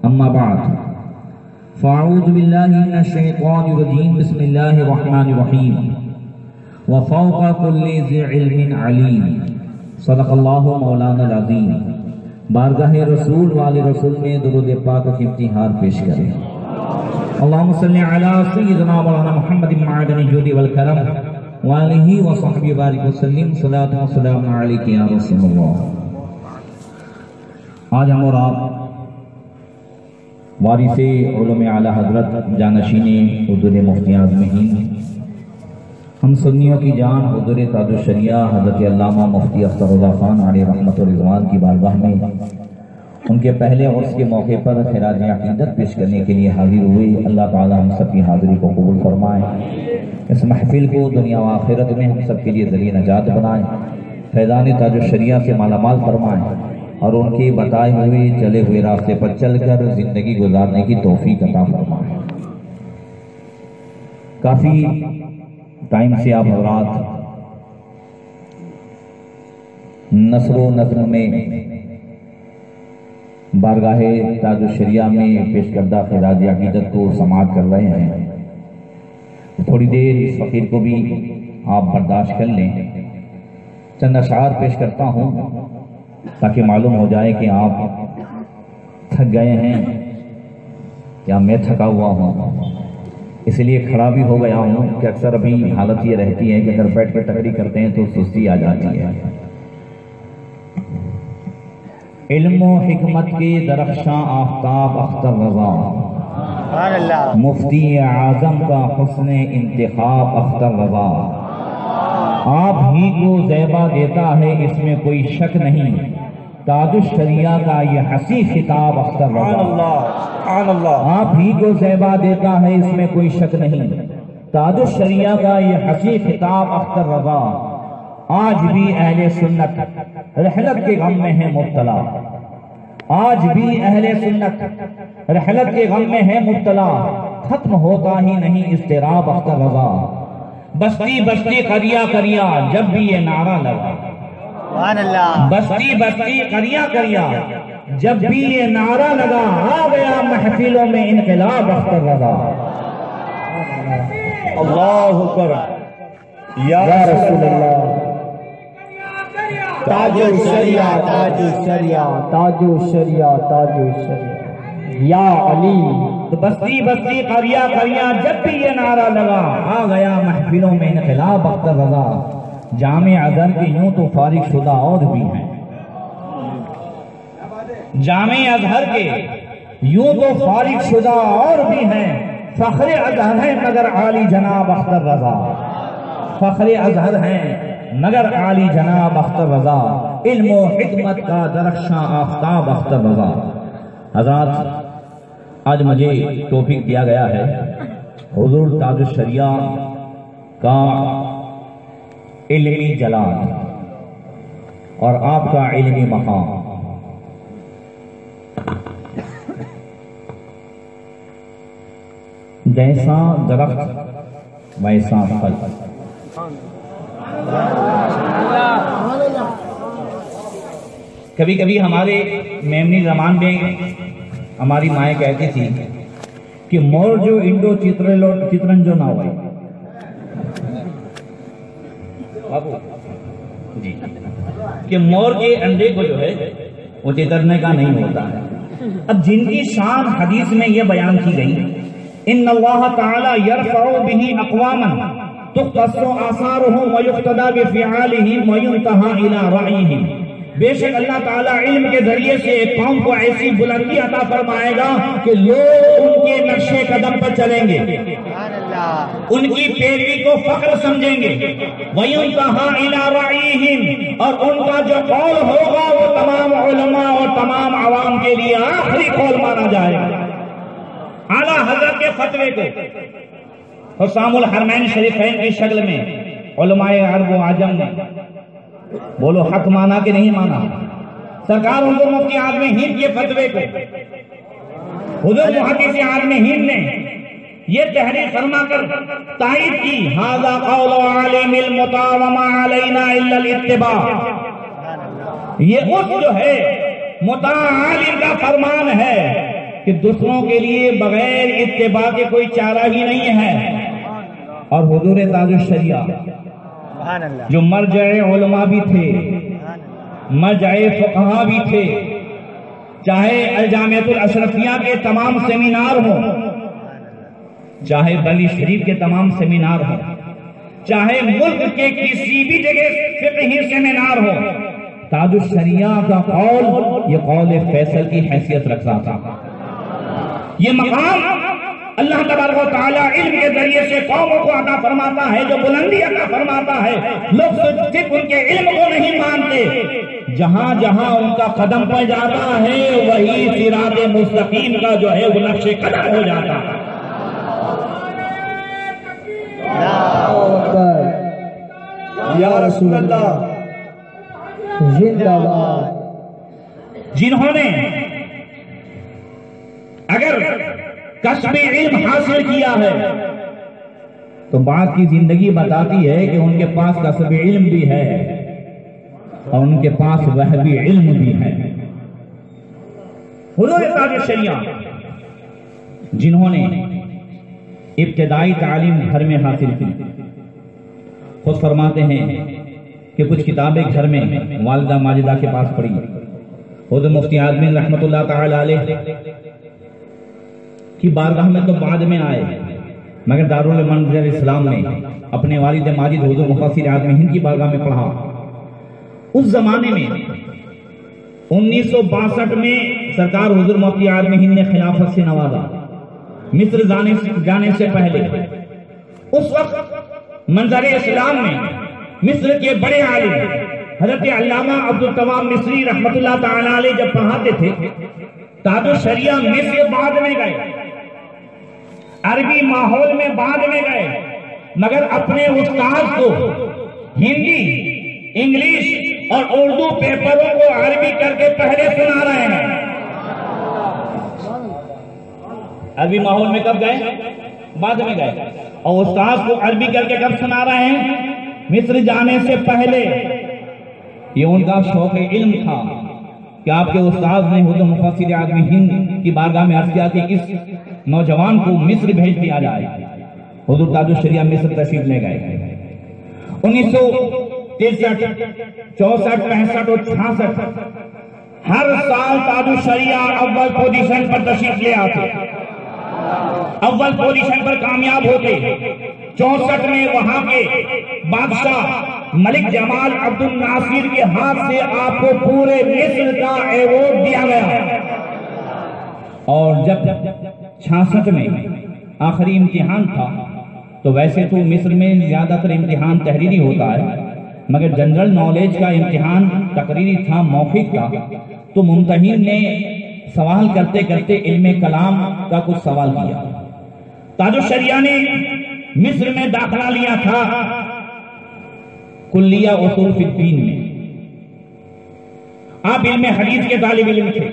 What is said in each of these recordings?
अम्मा बाद फ़अऊज़ु बिल्लाहि मिनश शैतानिर रजीम बिस्मिल्लाहिर रहमानिर रहीम व फ़ौक़ कुल्लि ज़ी इल्मिन अलीम सदक़ल्लाहु मौलाना अज़ीम। बारगाहे रसूल वाले रसूल में दुरूद पाक और कीमती हार पेश करें। अल्लाहुम्मा सल्लि अला सय्यिदिना मौलाना मुहम्मदिन मअदनी जुदी वल करम व आलिहि व सहबिहि बारिक वसल्लिम सलातु व सलामु अलैका या रसूलल्लाह। आज हम और आप वारिसे उलूम आला हज़रत जानशीने हुज़ूर मुफ्ती आज़म हिंद हम सुन्नियों की जान हुज़ूर ताजुश शरिया हज़रत अल्लामा मुफ्ती अख्तर रज़ा खान अलैहि रहमत व रिज़वान की बारगाह में उनके पहले उर्स के मौके पर खिराज अक़ीदत पेश करने के लिए हाजिर हुए। अल्लाह ताला हम सब की हाज़िरी को कबूल फरमाए। इस महफिल को दुनिया व आखिरत में हम सब के लिए ज़रिए नजात बनाए, फैज़ान ताजुश शरिया से मालामाल फरमाए और उनके बताए हुए चले हुए रास्ते पर चलकर जिंदगी गुजारने की तौफीक अता फरमाए। काफ़ी टाइम से आप हज़रात नस्र व नज़्र में बारगाहे ताजुश शरिया में पेश करदा खिराज अक़ीदत को समाअत कर रहे हैं। थोड़ी देर इस फ़कीर को भी आप बर्दाश्त कर लें। चंद अशआर पेश करता हूँ ताकि मालूम हो जाए कि आप थक गए हैं या मैं थका हुआ हूँ। इसलिए खड़ा भी हो गया हूँ कि अक्सर अभी हालत ये रहती है कि अगर बैठ कर तकरीर करते हैं तो सुस्ती आ जाती है। इल्म व हिकमत के दरख्शां आफ्ताब अख्तर रज़ा, मुफ्ती आज़म का हुस्न इंतिखाब अख्तर रज़ा, आप ही को ज़ैबा देता है इसमें कोई शक नहीं, ताजुश शरिया का ये हसी खिताब अख्तर रज़ा, आप ही को ज़ैबा देता है इसमें कोई शक नहीं, ताजुश शरिया का ये हसी खिताब अख्तर रज़ा। आज भी अहले सुन्नत रहलत के गम में है मुब्तला, आज भी अहले सुन्नत रहलत के गम में है मुब्तला, खत्म होता ही नहीं इज़्तिराब अख्तर रज़ा। बस्ती बस्ती करिया करिया जब भी ये नारा लगा, बस्ती बस्ती करिया करिया जब भी ये नारा लगा, आ गया महफिलों में इनक़िलाब अख्तर रज़ा। अल्लाहु अकबर या रसूल अल्लाह। ताजो शरिया ताजो शरिया ताजो शरिया ताजो शरिया या अली। तो बस्ती बस्ती करिया करिया जब भी ये नारा लगा, आ गया महफिलों में इनक़िलाब अख्तर रज़ा। जामे अज़हर के यूं तो फारिग शुदा और भी हैं, जामे अज़हर के यूं तो फारिग शुदा और भी हैं, फ़ख्रे अज़हर है मगर आली जनाब अख्तर रज़ा, फ़ख्रे अज़हर हैं मगर आली जनाब अख्तर रज़ा, इल्म व हिकमत का दरख्शां आफ्ताब अख्तर रज़ा। हज़रात आज मुझे तौफीक दिया गया है हुज़ूर ताजुश शरिया का इल्मी जलाल और आपका इल्मी मकाम। जैसा दरख्त वैसा फल। कभी कभी हमारे मेमनी ज़मान में हमारी माएँ कहती थी कि मोर जो इंडो चित्रन जो ना हुआ बाबू जी, कि मोर के अंडे को जो है वो चितरने का नहीं होता है। अब जिनकी शान हदीस में यह बयान की गई, इन्नल्लाह ताला यरफ़उ बिही अक़वामन तुक़्तसु आसारुहुम व युक़्तदा बिफ़िआलिहिम व युंतहा इला रअयिहिम। बेशक अल्लाह ताला इल्म के जरिए से एक कौम को ऐसी बुलंदी अता फरमाएगा कि लोग उनके नक्शे कदम पर चलेंगे, उनकी पैरवी को फख्र समझेंगे। वयुंतहा इला रअयिहिम, और उनका जो कौल होगा वो तमाम उलमा और तमाम अवाम के लिए आखिरी कौल माना जाएगा। आला हज़रत के फतवे को हुस्सामुल हरमैन शरीफैन की शक्ल में उलमाए अरब व आजम ने बोलो हक माना कि नहीं माना। सरकार हुज़ूर मुफ्ती आज़म हिंद के फतवे को हुज़ूर मुहद्दिस आज़म हिंद ने ये तहरीर फरमा कर तायीद की, हाज़ा क़ौलु आलिमिल मुता व मा अलैना इल्लल इत्तिबा। ये उस जो है मुता आलिम का फरमान है कि कि दुश्मनों के लिए बगैर इत्तिबा के कोई चारा ही नहीं है। और हुजूर ताजुश शरिया जो मरजाए उलमा भी थे, मरजाए फुक़हा भी थे, चाहे अल-जामिअतुल अशरफिया के तमाम सेमिनार हो, चाहे बली शरीफ के तमाम सेमिनार हो, चाहे मुल्क के किसी भी जगह फिक़ही सेमिनार हो, ताजुश शरिया का कौल ये कौल फैसल की हैसियत रखता था। ये मकाम अल्लाह तबारक व तआला इल्म के जरिए से कौमों को अता फरमाता है, जो बुलंदी अता फरमाता है। लोग सिर्फ उनके इल्म को नहीं मानते, जहां जहां उनका कदम पड़ जाता है वही सिराते मुस्तकीम का जो है वो नक्शे कदम हो जाता है। या रसूल अल्लाह जिंदाबाद। जिन्होंने अगर कस्बे इल्म हासिल किया है तो बात की जिंदगी बताती है कि उनके पास कस्बे इल्म भी है और उनके पास वह भी इल्म भी है। हुजूर ताजुश शरिया जिन्होंने इब्तिदाई तालीम घर में हासिल की, खुद फरमाते हैं कि कुछ किताबें घर में वालिदा माजिदा के पास पढ़ी। हुजूर मुफ्ती आज़मीन रहमतुल्लाह तआला अलैह की बारगाह में तो बाद में आए, मगर दारुल मंज़िल इस्लाम में अपने वालिद माजिद हुजूर मुफस्सिर आज़म हिंद की बारगाह में पढ़ा। उस जमाने में 1962 में सरकार हुजूर मुफ्ती आज़म हिंद ने खिलाफत से नवाजा। मिस्र जाने से पहले उस वक्त मंज़र इस्लाम में मिस्र के बड़े आलिम हजरत अल्लामा अब्दुल तवाब मिस्री रहमतुल्लाह तआला अलैह जब पढ़ाते थे, ताजुश शरिया मिस्र बाद में गए, अरबी माहौल में बाद में गए, मगर अपने उस्ताद को हिंदी, इंग्लिश और उर्दू पेपरों को अरबी करके पहले सुना रहे हैं। अरबी माहौल में कब गए? बाद में गए। और उस्ताद को अरबी करके कब सुना रहे हैं? मिस्र जाने से पहले। ये उनका शौक इल्म था कि आपके उस्ताद ने हुजूर मुफस्सिर आज़म हिंद की बारगाह में अर्ज़ किया कि इस नौजवान को मिस्र भेज दिया जाए। हुजूर ताजुश शरिया मिस्र तशरीफ ले गए। 1963, 64, 65 और 66 हर साल ताजुश शरिया अव्वल पोजीशन पर तशरीफ ले आते, अव्वल पोजीशन पर कामयाब होते। 64 में वहां के बादशाह मलिक जमाल अब्दुल नासिर के हाथ से आपको पूरे मिस्र का अवार्ड दिया गया। और जब 66 में आखिरी इम्तिहान था, तो वैसे तो मिस्र में ज्यादातर इम्तिहान तहरीरी होता है, मगर जनरल नॉलेज का इम्तिहान तकरीरी था, मौखिक था। तो मुम्तहिन ने सवाल करते करते इल्मे कलाम का कुछ सवाल किया। ताजुश शरिया ने मिस्र में दाखिला लिया था कुल्लिया उसूल फिद्दीन में। आप इल्मे हदीस के तालिब इल्म थे,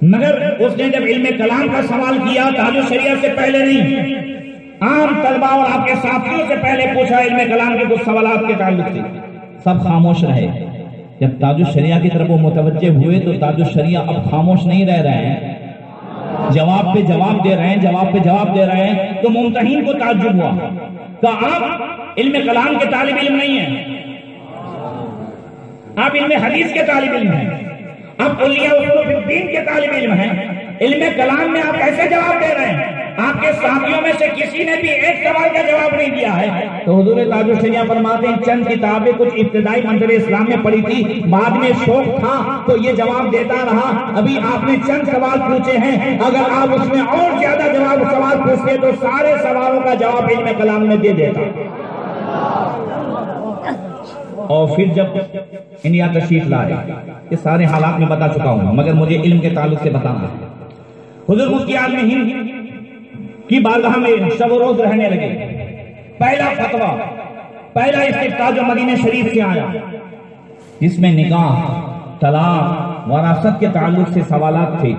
मगर उसने जब इल्मे कलाम का सवाल किया ताजुश शरिया से पहले नहीं, आम तलबा और आपके साथियों से पहले पूछा इल्मे कलाम के कुछ सवाल आपके ताल्लुक से, सब खामोश रहे। जब ताजुश शरिया की तरफ वो मुतवज्जे हुए तो ताजुश शरिया अब खामोश नहीं रह रहे हैं, जवाब पे जवाब दे रहे हैं, जवाब पे जवाब दे रहे हैं। तो मुमतहिन को ताज्जुब हुआ कि आप इल्मे कलाम के तालिब इल्म नहीं है, आप इल्मे हदीस के तालिब इल्म हैं, आप कुल्लिया उसूल फिद्दीन के तालिब इल्म हैं। इल्मे कलाम में आप कैसे जवाब दे रहे हैं? आपके साथियों में से किसी ने भी एक सवाल का जवाब नहीं दिया है। तो हुजूर ताजुश शरिया फरमाते हैं चंद किताबें कुछ इब्तिदाई मंजर इस्लाम में पढ़ी थी, बाद में शौक था तो ये जवाब देता रहा। अभी आपने चंद सवाल पूछे हैं, अगर आप उसमें और ज्यादा सवाल पूछते तो सारे सवालों का जवाब इल्मे कलाम में दे देता। और फिर जब इंडिया तशरीफ लाए, ये सारे हालात में बता चुका हूं, मगर मुझे इल्म के ताल्लुक से बताना है। हुजूर मुफ्ती आज़म हिंद की बारगाह में शब रोज रहने लगे। पहला फतवा, पहला इस्तिफ्ता जो मदीने शरीफ से आया, जिसमें निकाह, तलाक, वरासत के ताल्लुक से सवालात थे,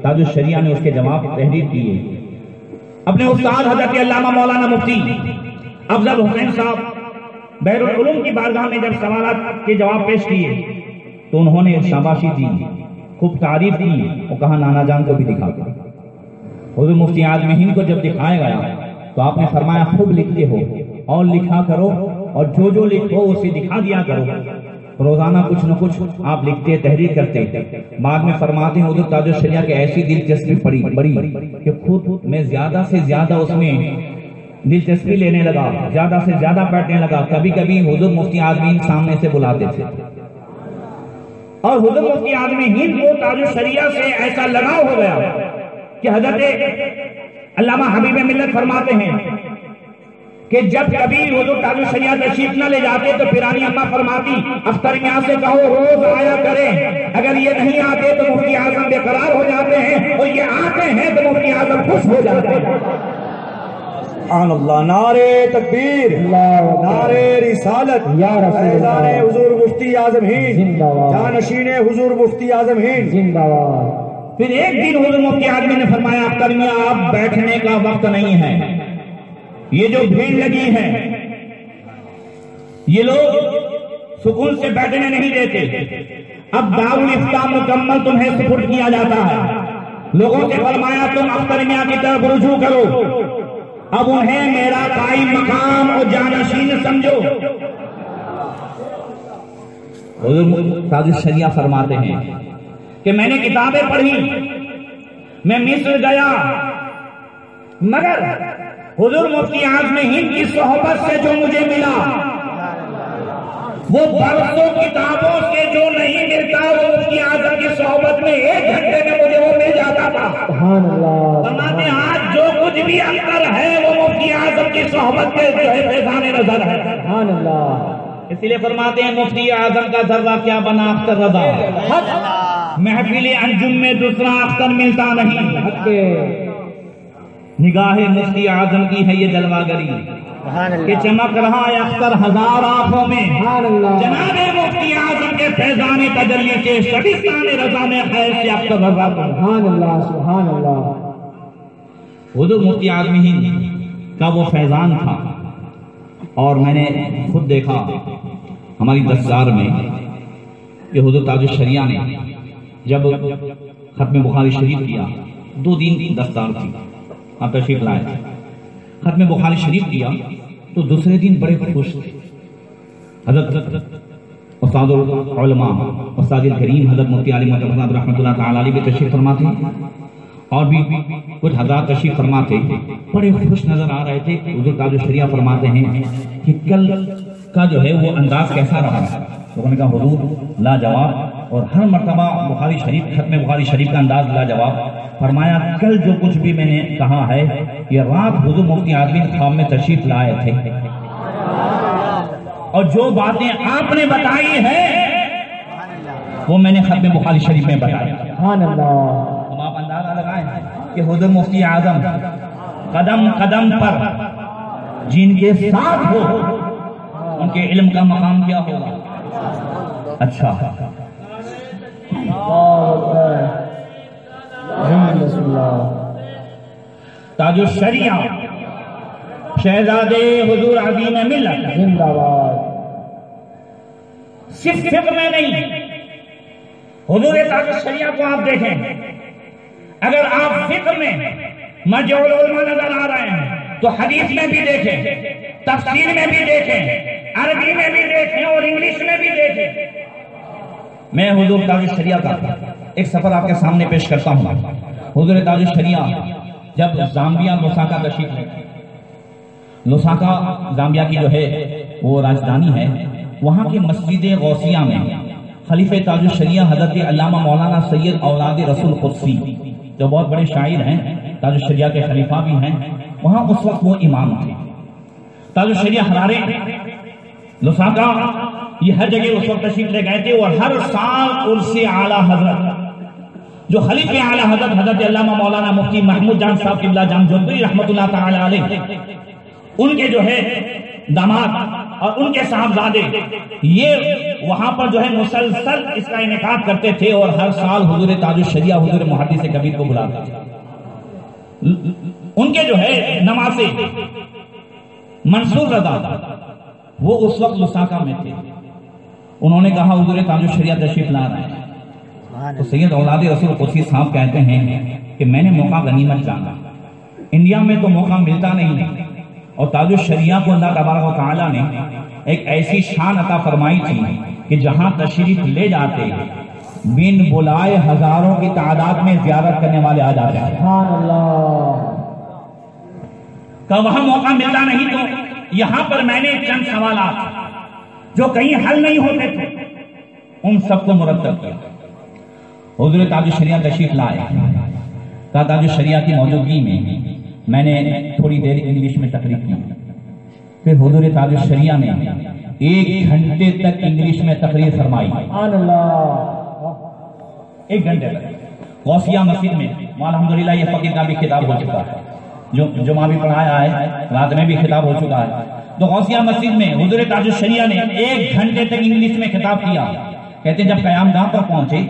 ताजुश शरिया ने उसके जवाब तहरीर किए। अपने उस्ताद हजरत अल्लामा मौलाना मुफ्ती अफजल हुसैन साहब बहरुल उलूम की बारगाह में जब सवालात के जवाब पेश किए तो उन्होंने शाबाशी दी खूब तारीफ की और कहा नाना जान को भी दिखा दो। हुजूर मुफ्ती आज़म हिंद को जब दिखाया गया तो आपने फरमाया खूब लिखते हो और लिखा करो, और जो जो लिखो उसे दिखा दिया करो। रोजाना कुछ न कुछ आप लिखते तहरीर करते। बाद में फरमाते हैं हुजूर ताजुश शरिया की ऐसी दिलचस्पी बड़ी कि खुद मैं ज्यादा से ज्यादा उसमें दिलचस्पी लेने लगा, ज्यादा से ज्यादा बैठने लगा। कभी कभी हुजूर मुफ्ती आज़म हिंद सामने से बुलाते थे और हुजूर मुफ्ती आज़म हिंद को ताजुश शरिया से ऐसा लगाव हो गया कि हजरत अल्लामा हबीब मिल्लत फरमाते हैं कि जब कभी हुजूर ताजुश शरिया तशरीफ न ले जाते तो पिरानी अम्मा फरमाती अख्तर मियां से कहो रोज आया करें, अगर ये नहीं आते तो मुफ्ती आज़म बेकरार हो जाते हैं, और ये आते हैं तो मुफ्ती आज़म खुश हो जाते हैं। अल्लाह, नारे तकबीर, नारे रिसालत, फैज़ाने हुजूर मुफ्ती आज़म हिंद, जानशीने हुजूर मुफ्ती आज़म हिंद जिंदाबाद। फिर एक दिन हुजूर मुफ्ती आज़म ने फरमाया अख्तर मियां अब बैठने का वक्त नहीं है, ये जो भीड़ लगी है ये लोग सुकून से बैठने नहीं देते। अब दारुल इफ्ताह मुकम्मल तुम्हें सुपुर्द किया जाता है। लोगों से फरमाया तुम अख्तर मियां की तरफ रुजू करो, अब उन्हें मेरा कायम मकाम और जानशीन समझो। हुजूर ताजुश शरिया फरमाते हैं कि मैंने किताबें पढ़ी, मैं मिस्र गया, मगर हुजूर मुफ्ती आज़म हिंद की सोहबत से जो मुझे मिला वो बरसों किताबों से जो नहीं मिलता, वो मुफ्ती आज़म की सोहबत में 1 घंटे में मुझे वो मिल जाता था। फरमाते आज जो कुछ भी अंतर है वो मुफ्ती आज़म की सोहबत के जो है फैज़ाने नजर है। इसलिए फरमाते हैं मुफ्ती आज़म का जर्रा क्या बना अख्तर रज़ा, महफिल अंजुम में दूसरा अख्तर मिलता नहीं। निगाहे मुफ्ती आज़म की है ये जलवागरी कि चमक रहा है अख्तर हजार आंखों में। जनाबे मुफ्ती आज़म के फैज़ाने तजल्ली के शबिस्तान रज़ा में खैर से अख्तर रज़ा। सुभान अल्लाह, सुभान अल्लाह। हुजूर मुफ्ती आज़म हिंद का वो फैज़ान था और मैंने खुद देखा हमारी दस्तगार में कि हुजूर ताजुश शरिया ने जब खत्म बुखारी शरीफ किया, 2 दिन दस्तगार थी, आप तशरीफ लाए, खत्म बुखारी शरीफ किया तो दूसरे दिन बड़े खुश थे। हज़रत उस्तादुल उलमा उस्ताद करीम हज़रत मुफ्ती आली मोहम्मद रहमतुल्लाह तआला अलैहि भी तशरीफ फरमा थे और भी कुछ हज़रात तशरीफ फरमा थे, बड़े खुश नजर आ रहे थे। हुजूर ताजुश शरिया फरमाते हैं कि कल का जो है वो अंदाज कैसा रहा। लोगों ने कहा हुजूर लाजवाब, और हर मर्तबा बुखारी शरीफ खत्म बुखारी शरीफ का अंदाज लाजवाब। फरमाया कल जो कुछ भी मैंने कहा है ये रात हुजूर मुफ्ती आज़म ख्वाब में तशरीफ लाए थे और जो बातें आपने बताई है वो मैंने खत्म बुखारी शरीफ में बताई। अब आप अंदाजा लगाएं कि हुजूर मुफ्ती आज़म कदम कदम पर जिनके साथ हो उनके इल्म का मकाम क्या होगा। अच्छा, ताजुश शरिया शहजादे हुजूर अज़ीम मिल्लत जिंदाबाद। सिर्फ फिक्र में नहीं, हुजूर ताजुश शरिया को आप देखें, अगर आप फिक्र में मजहूल उलमा नजर आ रहे हैं तो हदीस में भी देखें, तफसीर में भी देखें, अरबी में भी देखें और इंग्लिश में भी देखें। मैं हुजूर ताजुश शरिया का एक सफर आपके सामने पेश करता हूँ। हुजूर ताजुश शरिया जब जाम्बिया लुसाका तशरीफ ले, लुसाका जाम्बिया की जो है वो राजधानी है, वहाँ की मस्जिद गौसिया में खलीफे ताजुश शरिया हज़रत अल्लामा मौलाना सैयद औलाद रसूल कुद्सी जो बहुत बड़े शायर हैं, ताजुश शरिया के खलीफा भी हैं, वहाँ उस वक्त वो इमाम थे। ताजुश शरिया हरारे लुसाका ये हर जगह उस वक्त तशरीफ ले गए थे और हर साल उर्से आला हजरत जो खलीफे आला हजरत हजरत अल्लामा मौलाना मुफ्ती महमूद जान साहब किबला जान जोधरी रहमतुल्लाह तआला अलैह उनके जो है दामाद और उनके साहबजादे ये वहां पर जो है मुसलसल इसका इनेकाद करते थे और हर साल हुजूर ताजुश शरिया हुजूर मुहद्दिस कबीर को बुलाते थे। उनके जो है नवासे मंसूर रज़ा वो उस वक्त लुसाका में थे। उन्होंने कहा हुजूर ताजुश शरिया तशरीफ ला रहे हैं, तो सैयद औलाद रसूल कुदसी साहब कहते हैं कि मैंने मौका गनीमत जाना। इंडिया में तो मौका मिलता नहीं और ताजुश शरिया को अल्लाह तबारक व तआला ने एक ऐसी शान अता फरमाई थी कि जहां तशरीफ ले जाते बिन बुलाए हजारों की तादाद में ज़ियारत करने वाले आ जाते हैं। का वहां मौका मिलता नहीं तो यहां पर मैंने चंद सवालात जो कहीं हल नहीं होते थे उन सबको मुरत्तब किया। हुजूर ताजुश शरिया तशरीफ लाए। का ताजुश शरिया की मौजूदगी में मैंने थोड़ी देर इंग्लिश में तकरीर की। फिर हुजूर ताजुश शरिया ने 1 घंटे तक इंग्लिश में तकरीर फरमाई। 1 घंटे तक गौसिया मस्जिद में अल्हम्दुलिल्लाह ये फकीर का भी खिताब हो चुका है, जो जुमा भी पढ़ाया है, रात में भी खिताब हो चुका है। तो गौसिया मस्जिद में हुजूर ताजुश शरिया ने 1 घंटे तक इंग्लिश में खिताब किया। कहते जब क़यामगाह पर पहुंचे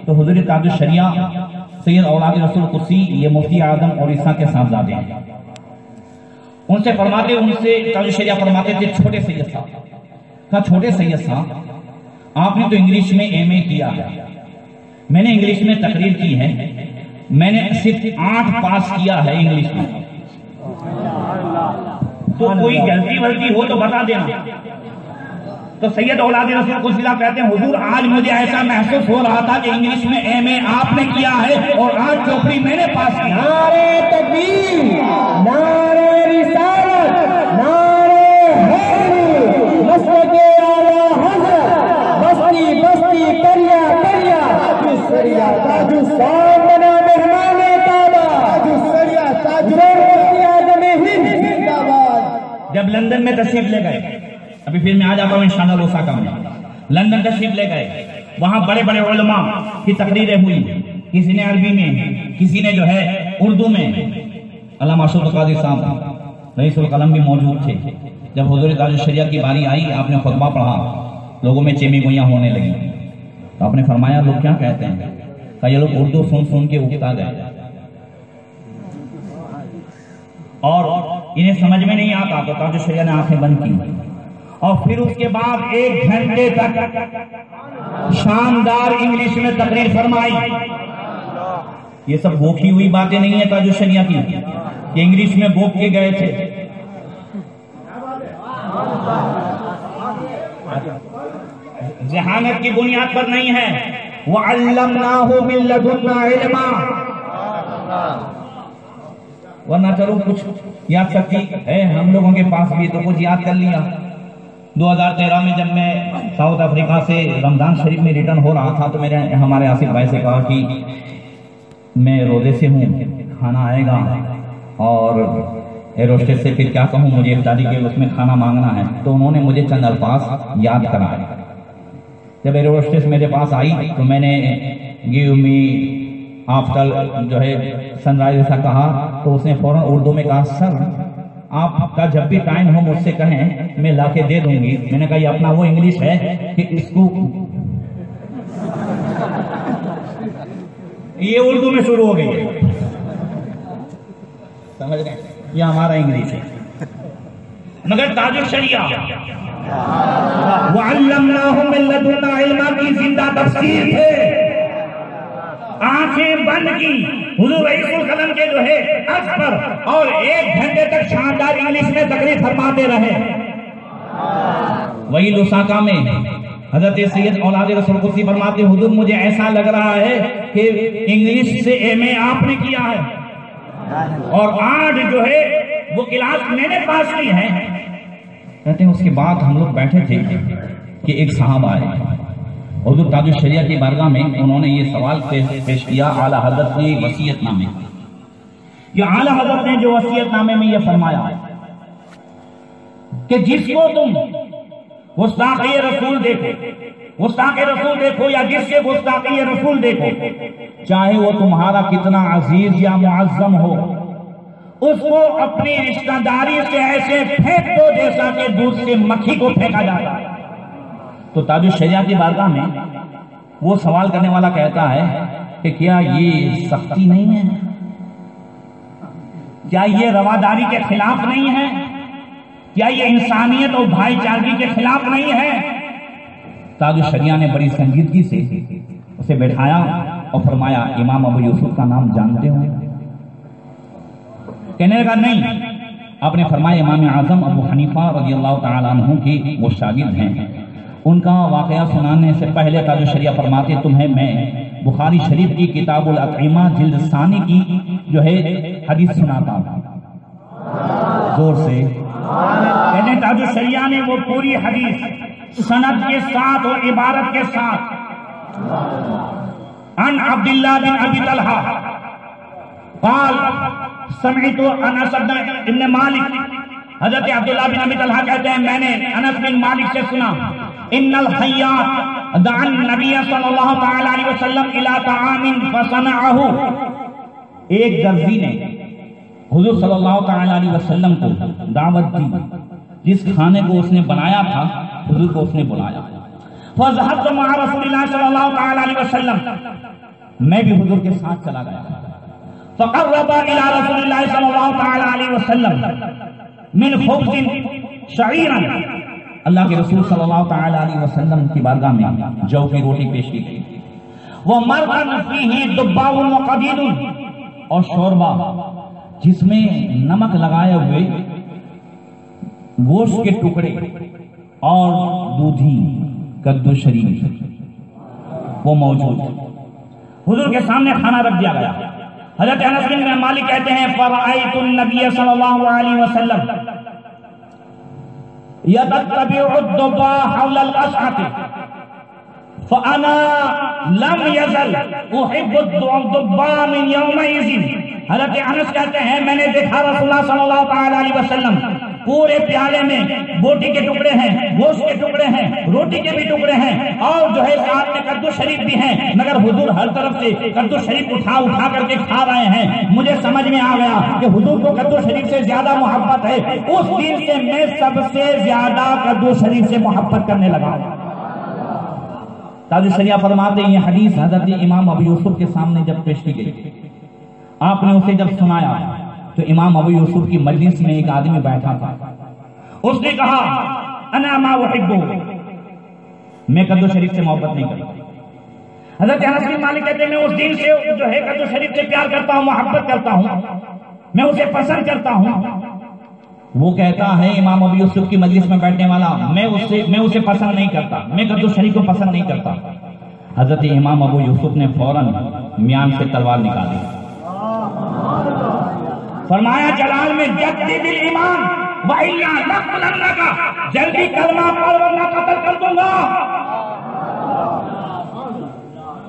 तो हुजूर ताजुश शरिया सैयद औलाद रसूल कुदसी, ये मुफ्ती आजम और ईसा के साहबजादे हैं, उनसे ताजुश शरिया फरमाते थे छोटे सैयद साहब का, छोटे सैयद साहब आपने तो इंग्लिश में MA किया है, मैंने इंग्लिश में तकरीर की है, मैंने सिर्फ 8 पास किया है इंग्लिश में, तो कोई गलती वलती हो तो बता देना। तो सैयद औलाद रसूल कुदसी कहते हैं हुजूर आज मुझे ऐसा महसूस हो रहा था कि इंग्लिश में MA आपने किया है और 8 चौपड़ी मैंने पास किया। नारे तकबीर, नारे रिसालत, नारे हैदरी, मसलके आला हज़रत, बस्ती बस्ती करिया करिया, ताजुश शरिया ताजुश साहब बना मेहमाने काबा, ताजुश शरिया ताजुश आज़म हिंद जिंदाबाद। जब लंदन में तशरीफ ले गए, अभी फिर मैं आ जाता हूँ इंशाअल्लाह ओसाका में, लंदन तशरीफ ले गए, वहां बड़े बड़े उलमा की तकरीरें हुई, किसी ने अरबी में, किसी ने जो है उर्दू में। अल्लामा अशरफ कादिर साहब रईसुल कलम भी मौजूद थे। जब हुजूर ताजुश शरिया की बारी आई, आपने खुतबा पढ़ा, लोगों में चेमी गोइयां होने लगी, तो आपने फरमाया लोग क्या कहते हैं? कहा ये लोग उर्दू सुन सुन के उगता गए और इन्हें समझ में नहीं आता, तो ताजुश शरिया ने आंखें बंद की और फिर उसके बाद 1 घंटे तक शानदार इंग्लिश में तकरीर फरमाई। ये सब गोखी हुई बातें नहीं है ताजुश शरिया की, ये इंग्लिश में गोख के गए थे। जहानत की बुनियाद पर नहीं है। वह अल्लमनाहु मिन लदुन्ना इल्मा, वरना चलो कुछ याद शक्ति है हम लोगों के पास भी, तो कुछ याद कर लिया। 2013 में जब मैं साउथ अफ्रीका से रमजान शरीफ में रिटर्न हो रहा था, तो मेरे हमारे आसिफ भाई से कहा कि मैं रोजे से हूँ, खाना आएगा, और एयर होस्टेस से फिर क्या कहूँ, मुझे इफ्तारी के उसमें खाना मांगना है। तो उन्होंने मुझे चंद अल्फाज याद कराए। जब एयर होस्टेस मेरे पास आई तो मैंने गिव मी आफ्टर जो है सनराइज ऐसा कहा, तो उसने फौरन उर्दू में कहा सर आपका जब भी टाइम हो मुझसे कहें, मैं लाके दे दूंगी। मैंने कहा ये अपना वो इंग्लिश है कि इसको ये उर्दू में शुरू हो गई है, समझ रहे हैं? ये हमारा इंग्लिश है। मगर ताजुश शरिया वअल्लमनाहु मिन लदुन्ना इल्मा की जिंदा तफसीर थे। आंखें बंद की हुजूर रईसुल कलम के जो है अर्ज पर, और 1 घंटे तक शानदार इंग्लिश में तकरीर फरमाते रहे। वही लुसाका में हजरत सैयद औलाद रसूल कुदसी फरमाते हुजूर मुझे ऐसा लग रहा है कि इंग्लिश से MA आपने किया है और 8 जो है वो क्लास मैंने पास की है। कहते हैं उसके बाद हम लोग बैठे थे कि एक साहब आए हुजूर ताजुश शरिया की बारगाह में, उन्होंने ये सवाल पेश किया आला हज़रत की वसीयतनामे। ये आला हज़रत ने जो वसीयतनामे में ये फरमाया कि जिसको तुम गुस्ताख़ी रसूल देखो या जिससे गुस्ताख़ी रसूल देखो, चाहे वो तुम्हारा कितना अजीज या मुअज़्ज़म हो, उसको अपनी रिश्तेदारी से ऐसे फेंक दो जैसा कि दूध से मक्खी को फेंका जाता है। तो ताजुश शरिया की बारगाह में वो सवाल करने वाला कहता है कि क्या ये सख्ती नहीं है, क्या ये रवादारी के खिलाफ नहीं है, क्या ये इंसानियत और भाईचारगी के खिलाफ नहीं है? ताजुश शरिया ने बड़ी संजीदगी से उसे बैठाया और फरमाया इमाम अबू यूसुफ का नाम जानते हो? कहने लगा नहीं। आपने फरमाया इमाम आजम अबू हनीफा रज़ियल्लाहु ताला अन्हु की वो शागिर्द हैं। उनका वाकया सुनाने से पहले ताज शरिया फरमाते तुम्हें मैं बुखारी शरीफ की किताबुल अतईमा जिल्द सानी की जो है हदीस सुनाता हूं जोर से। कहते ताज शरिया ने वो पूरी हदीस सनद के साथ और इबारत के साथ अन अब्दुल्लाह बिन अबी तलहा काल समिअतु अनस इब्न मालिक, हजरत अब्दुल्लाह बिन अबी तलहा कहते हैं मैंने अनस बिन मालिक से सुना इन्नल खय्यात दान नबी सल्लल्लाहु तआला अलैहि वसल्लम इला ताआमिन फसनअहु, एक दर्जी ने हुजूर सल्लल्लाहु तआला अलैहि वसल्लम को दावत दी, जिस खाने को उसने बनाया था हुजूर को उसने बुलाया। फज़हबतु मअ रसूलिल्लाह सल्लल्लाहु तआला अलैहि वसल्लम, मैं भी हुजूर के साथ चला गया। फ़क़र्रबा इला रसूलिल्लाह सल्लल्लाहु तआला अलैहि वसल्लम मिन खुब्ज़िन शईरन, अल्लाह के रसूल सल्लल्लाहु तआला अलैहि वसल्लम की बारगाह में जौ की रोटी पेश की गई। वह मरक़न फ़ीही दुब्बाउन व क़दीदुन, और शोरबा जिसमें नमक लगाए हुए गोश्त के टुकड़े और दूधी कद्दू शरीफ वो मौजूद। हुजूर के सामने खाना रख दिया गया। हज़रत अनस बिन मालिक कहते हैं फ़रअयतु नबी सल्लल्लाहु अलैहि वसल्लम यततबिउ दुब्बा हौलल क़सअति फ़अना लम यज़ल उहिब्बु दुब्बा मिन यौमइज़िन। हज़रत अनस कहते हैं मैंने देखा रसूलुल्लाह सल्लल्लाहु तआला अलैहि वसल्लम पूरे प्याले में बोटी के टुकड़े हैं, गोश्त के टुकड़े हैं, रोटी के भी टुकड़े हैं और जो है साथ में कद्दू शरीफ भी हैं, मगर हुजूर हर तरफ से कद्दू शरीफ उठा उठा करके खा रहे हैं। मुझे समझ में आ गया कि हुजूर को कद्दू शरीफ से ज्यादा मोहब्बत है। उस दिन से मैं सबसे ज्यादा कद्दू शरीफ से मोहब्बत करने लगा। ताज शरिया फरमाते हैं ये हदीस हजरत इमाम अबू यूसुफ के सामने जब पेश की गई, आपने उसे जब सुनाया तो इमाम अबू यूसुफ की मजलिस में एक आदमी बैठा था। उसने कहा अना मा उहिब्बु, मैं कद्दू शरीफ से मोहब्बत नहीं करता। हज़रत अनस बिन मालिक कहते हैं मैं उस दिन से जो है कद्दू शरीफ से प्यार करता हूँ, मोहब्बत करता हूँ, मैं उसे पसंद करता हूँ। वो कहता है इमाम अबू यूसुफ की मजलिस में बैठने वाला मैं उसे पसंद नहीं करता, मैं कद्दू शरीफ को पसंद नहीं करता। हज़रत इमाम अबू यूसुफ ने फौरन म्यान से तलवार निकाली, फरमाया जलाल में जद्दिदिल ईमान व इल्ला लक़तलन्नका, जल्दी कलमा पढ़ वरना कत्ल कर दूंगा।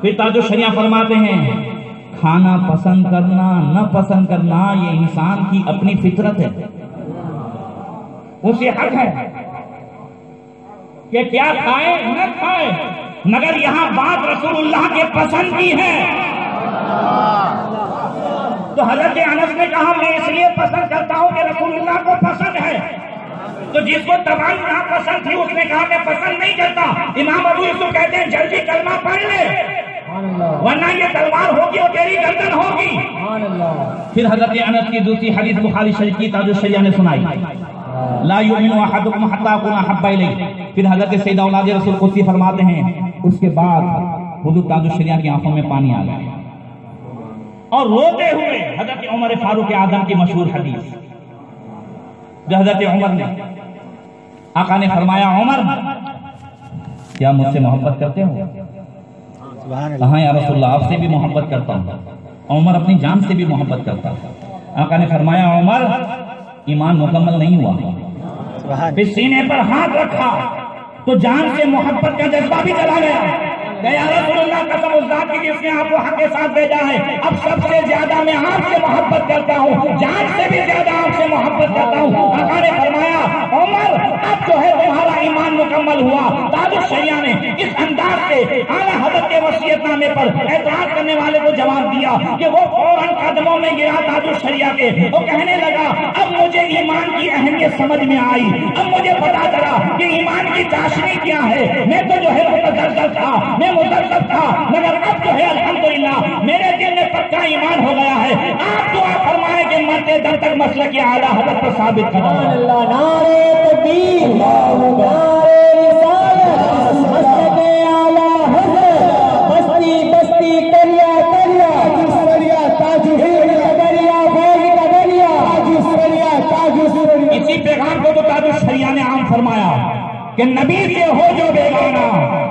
फिर ताजो शरिया फरमाते हैं खाना पसंद करना न पसंद करना ये इंसान की अपनी फितरत है, उसे हक है कि क्या खाए न खाए, मगर यहां बात रसूलुल्लाह के पसंद की है। तो हज़रत अनस ने कहा मैं इसलिए पसंद करता हूं कि रसूलुल्लाह को पसंद है। तो जिसको तमाम ना पसंद थी उसने कहा मैं पसंद नहीं करता। इमाम अबू यूसुफ कहते हैं जल्दी कलमा पढ़ ले वरना ये तलवार होगी और तेरी गर्दन होगी। फिर हज़रत अनस की दूसरी हदीस बुखारी शरीफ की ताज शरिया ने सुनाई ला युमिनु अहदुकुम हत्ता अकूना हब्बा इलैहि। फिर हज़रत सैयदा औलाद रसूल कुदसी फरमाते हैं उसके बाद हुजूर ताज शरिया की आंखों में पानी आ गया और रोते हुए हज़रत उमर फारूक आज़म की मशहूर हदीस जो हज़रत उमर ने आका ने फरमाया उमर क्या मुझसे मोहब्बत करते हो? कहा या रसूलल्लाह आपसे भी मोहब्बत करता हूँ। उमर अपनी जान से भी मोहब्बत करता है। आका ने फरमाया उमर ईमान मुकम्मल नहीं हुआ। फिर सीने पर हाथ रखा तो जान से मोहब्बत का जज्बा भी चला गया। या रसूलुल्लाह कसम उस जात की जिसने आपको हक के साथ भेजा है, अब सबसे ज्यादा मैं आपसे मोहब्बत करता हूँ, जान से भी ज्यादा आपसे मोहब्बत करता हूँ। आका ने फरमाया उमर अब जो है तुम्हारा ईमान मुकम्मल हुआ। ताज शरिया ने इस अंदाज से आला हज़रत के वसीयतनामे पर एतराज करने वाले को जवाब दिया कि वो फौरन कदमों में गिरा ताज शरिया के। वो कहने लगा अब मुझे ईमान की अहमियत समझ में आई, अब मुझे पता चला कि ईमान की चाशनी क्या है। मैं तो जो है मुतज़लज़ल था, मैं मुतज़लज़ल था, मगर अब जो है अल्हम्दुलिल्लाह मेरे दिल में पक्का ईमान हो गया है। आप दुआ फरमाएं कि मरते दम तक मसला की आला हज़रत पर साबित करें। नारे तकबीर, नारे रिसालत, मसलक आला हज़रत, मस्ती कि नबी से हो जो बेगाना,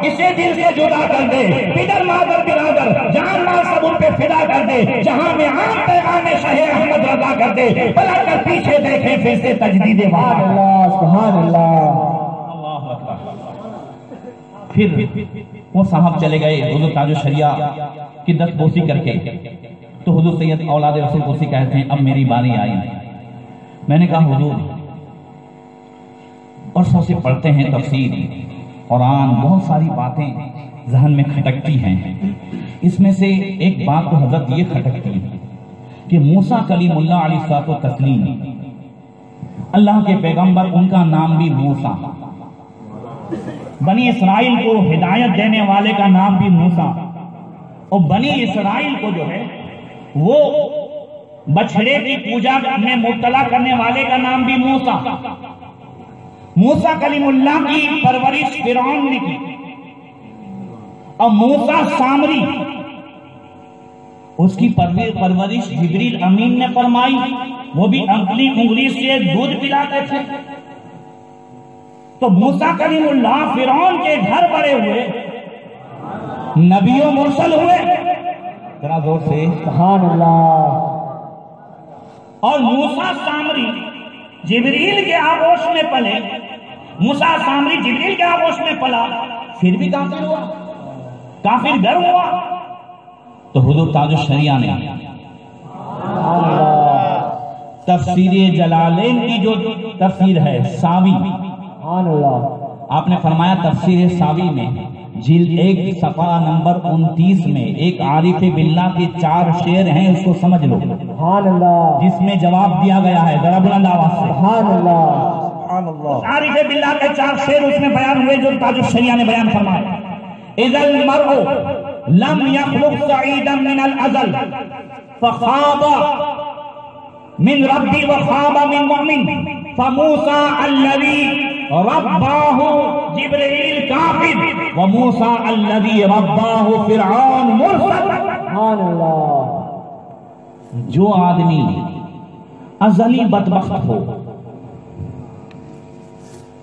इसे दिल से जुदा कर दे, पितर मादर बिरादर जान माल सब उन पे फिदा कर दे, जहां में आम पैगाम शहे अहमद रजा कर दे, पलट कर पीछे देखे फिर से तजदीद सुभान अल्लाह। फिर वो साहब चले गए हुजूर ताजो शरिया की दस्तबोसी करके, तो हुजूर सैयद औलाद रसूल कुर्सी कहते हैं अब मेरी बारी आई। मैंने कहा हुजूर, और सबसे पढ़ते हैं तफसीर कुरान, बहुत सारी बातें जहन में खटकती हैं। इसमें से एक बात तो हजरत ये खटकती है कि मूसा कलीमुल्लाह अलैहि तस्लीम, अल्लाह के पैगंबर, उनका नाम भी मूसा, बनी इसराइल को हिदायत देने वाले का नाम भी मूसा, और बनी इसराइल को जो है वो बछड़े की पूजा में मुब्तला करने वाले का नाम भी मूसा। मूसा कलीमुल्लाह की परवरिश फिरौन ने की, और मूसा सामरी, उसकी परवरिश जिब्रील अमीन ने फरमाई, वो भी अपनी उंगली से दूध पिलाते थे। तो मूसा कलीमुल्लाह फिरौन के घर बड़े हुए, नबियों मुरसल हुए, जरा जोर से सुभान अल्लाह। और मूसा सामरी जिब्रील के आगोश में पले, मूसा सामरी जिब्रील के आगोश में पला, फिर भी काफिर हुआ, काफिर गर्म हुआ। तो हुजूर ताजो शरिया ने तफसीर जलालैन की जो तफसीर है सावी, आपने फरमाया तफसीर सावी में जिल्द 1 सफा नंबर 29 में एक आरिफ बिल्ला के 4 शेर हैं, उसको समझ लो, जिसमें जवाब दिया गया है। जरा बुलंद आवाज से आरिफ बिल्ला के 4 शेर उसमें बयान हुए जो ताजो शरिया ने बयान फरमाया। इज़ल मरउ लम यखलुक सईदन मिनल अज़ल फखाबा मिन रब्बी व खाबा मिन मुमिन फमूसा अल्लज़ी रब्बाहु जिब्रील काफिर व मूसा अल्लज़ी रब्बाहु फिरऔन मुरसल। सुभान अल्लाह। जो आदमी अज़ली बदबख्त हो,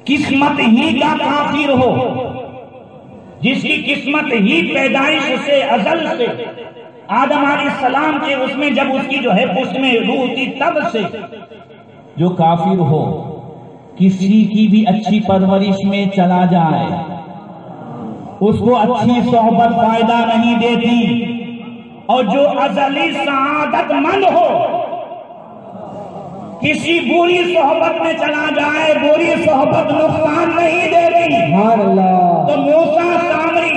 किस्मत ही का काफिर हो, जिसकी किस्मत ही पैदाइश से अज़ल से आदम अलैहिस्सलाम के उसमें जब उसकी जो है उसमें रूह थी तब से जो काफिर हो, किसी की भी अच्छी परवरिश में चला जाए, उसको अच्छी सोहबत फायदा नहीं देती। और जो अज़ली सआदतमंद हो, किसी बुरी सोहबत में चला जाए, बुरी सोहबत नुकसान नहीं देती। तो मूसा सामरी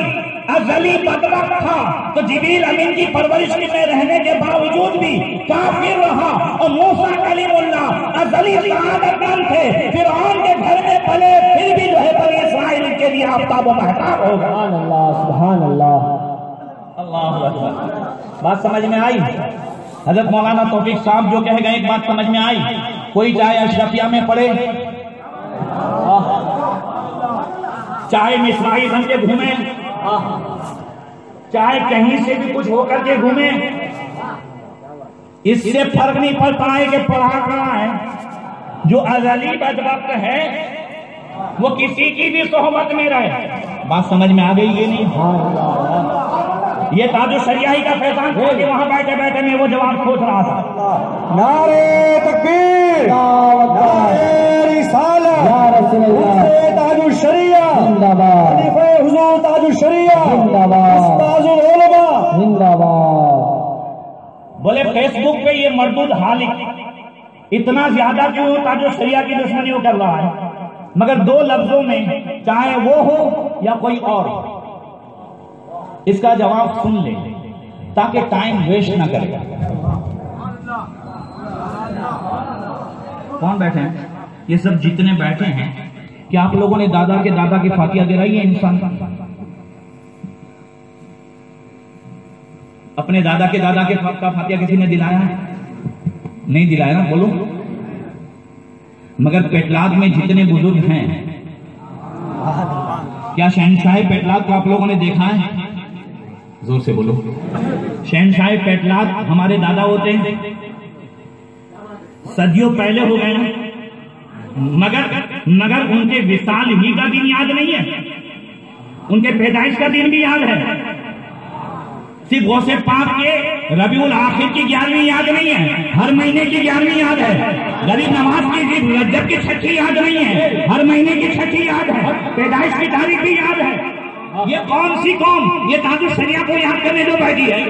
अज़ली बदबख्त था, तो जिब्रील अमीन की परवरिश में रहने के बावजूद भी काफिर रहा। और मूसा कलीमुल्लाह अज़ली सआदतमंद थे, फिरऔन के घर में पले, फिर भी जो है बनी इस्राइल के लिए आफ्ताब व महताब हो। सुभान अल्लाह, सुभान अल्लाह। अल्लाहु अकबर। बात समझ में आई? हजरत मौलाना तौफीक साहब जो कह गए एक बात समझ में आई। कोई चाहे अशरफिया में पढ़े, चाहे मिसराई बन के घूमे, चाहे कहीं से भी कुछ होकर के घूमे, इससे फर्क नहीं पड़ता है कि पढ़ा कहाँ है। जो अज़ली बदबख्त है वो किसी की भी सोहबत में रहे। बात समझ में आ गई? ये नहीं, ये ताजो शरिया ही का फैजान था कि वहां बैठे बैठे में वो जवाब सोच रहा था। नारे तकबीर, नारे रिसालत, या रसूल अल्लाह, ताजो शरिया जिंदाबाद, खलीफा हुजूर ताजो शरिया जिंदाबाद, उस्ताजुल उलमा जिंदाबाद। बोले फेसबुक पे ये मर्दूद हालिक इतना ज्यादा क्यों ताजो शरिया की दुश्मनी कर रहा है? मगर 2 लफ्जों में, चाहे वो हो या कोई और, इसका जवाब सुन ले ताकि टाइम वेस्ट ना करें। कौन बैठे हैं? ये सब जितने बैठे हैं, क्या आप लोगों ने दादा के दादा की फातिया दिलाई है? इंसान अपने दादा के दादा के फातिया किसी ने दिलाया है? नहीं दिलाया ना, बोलो। मगर पेटलाद में जितने बुजुर्ग हैं, क्या शहनशाह पेटलाद को आप लोगों ने देखा है? जोर से बोलो। शहनशाह पेटलाद हमारे दादा होते हैं, सदियों पहले हो गए ना। मगर उनके विशाल ही का दिन याद नहीं है, उनके पैदाइश का दिन भी याद है। सिर्फ गौसे पाक के रबीउल आखिर की 11वीं याद नहीं है, हर महीने की 11वीं याद है। गरीब नवाज की रजब की 6ठी याद नहीं है, हर महीने की 6ठी याद है। पैदाइश की तारीख भी याद है। ये कौन सी कौम ये ताजुश शरिया को याद करने जो बैठी है?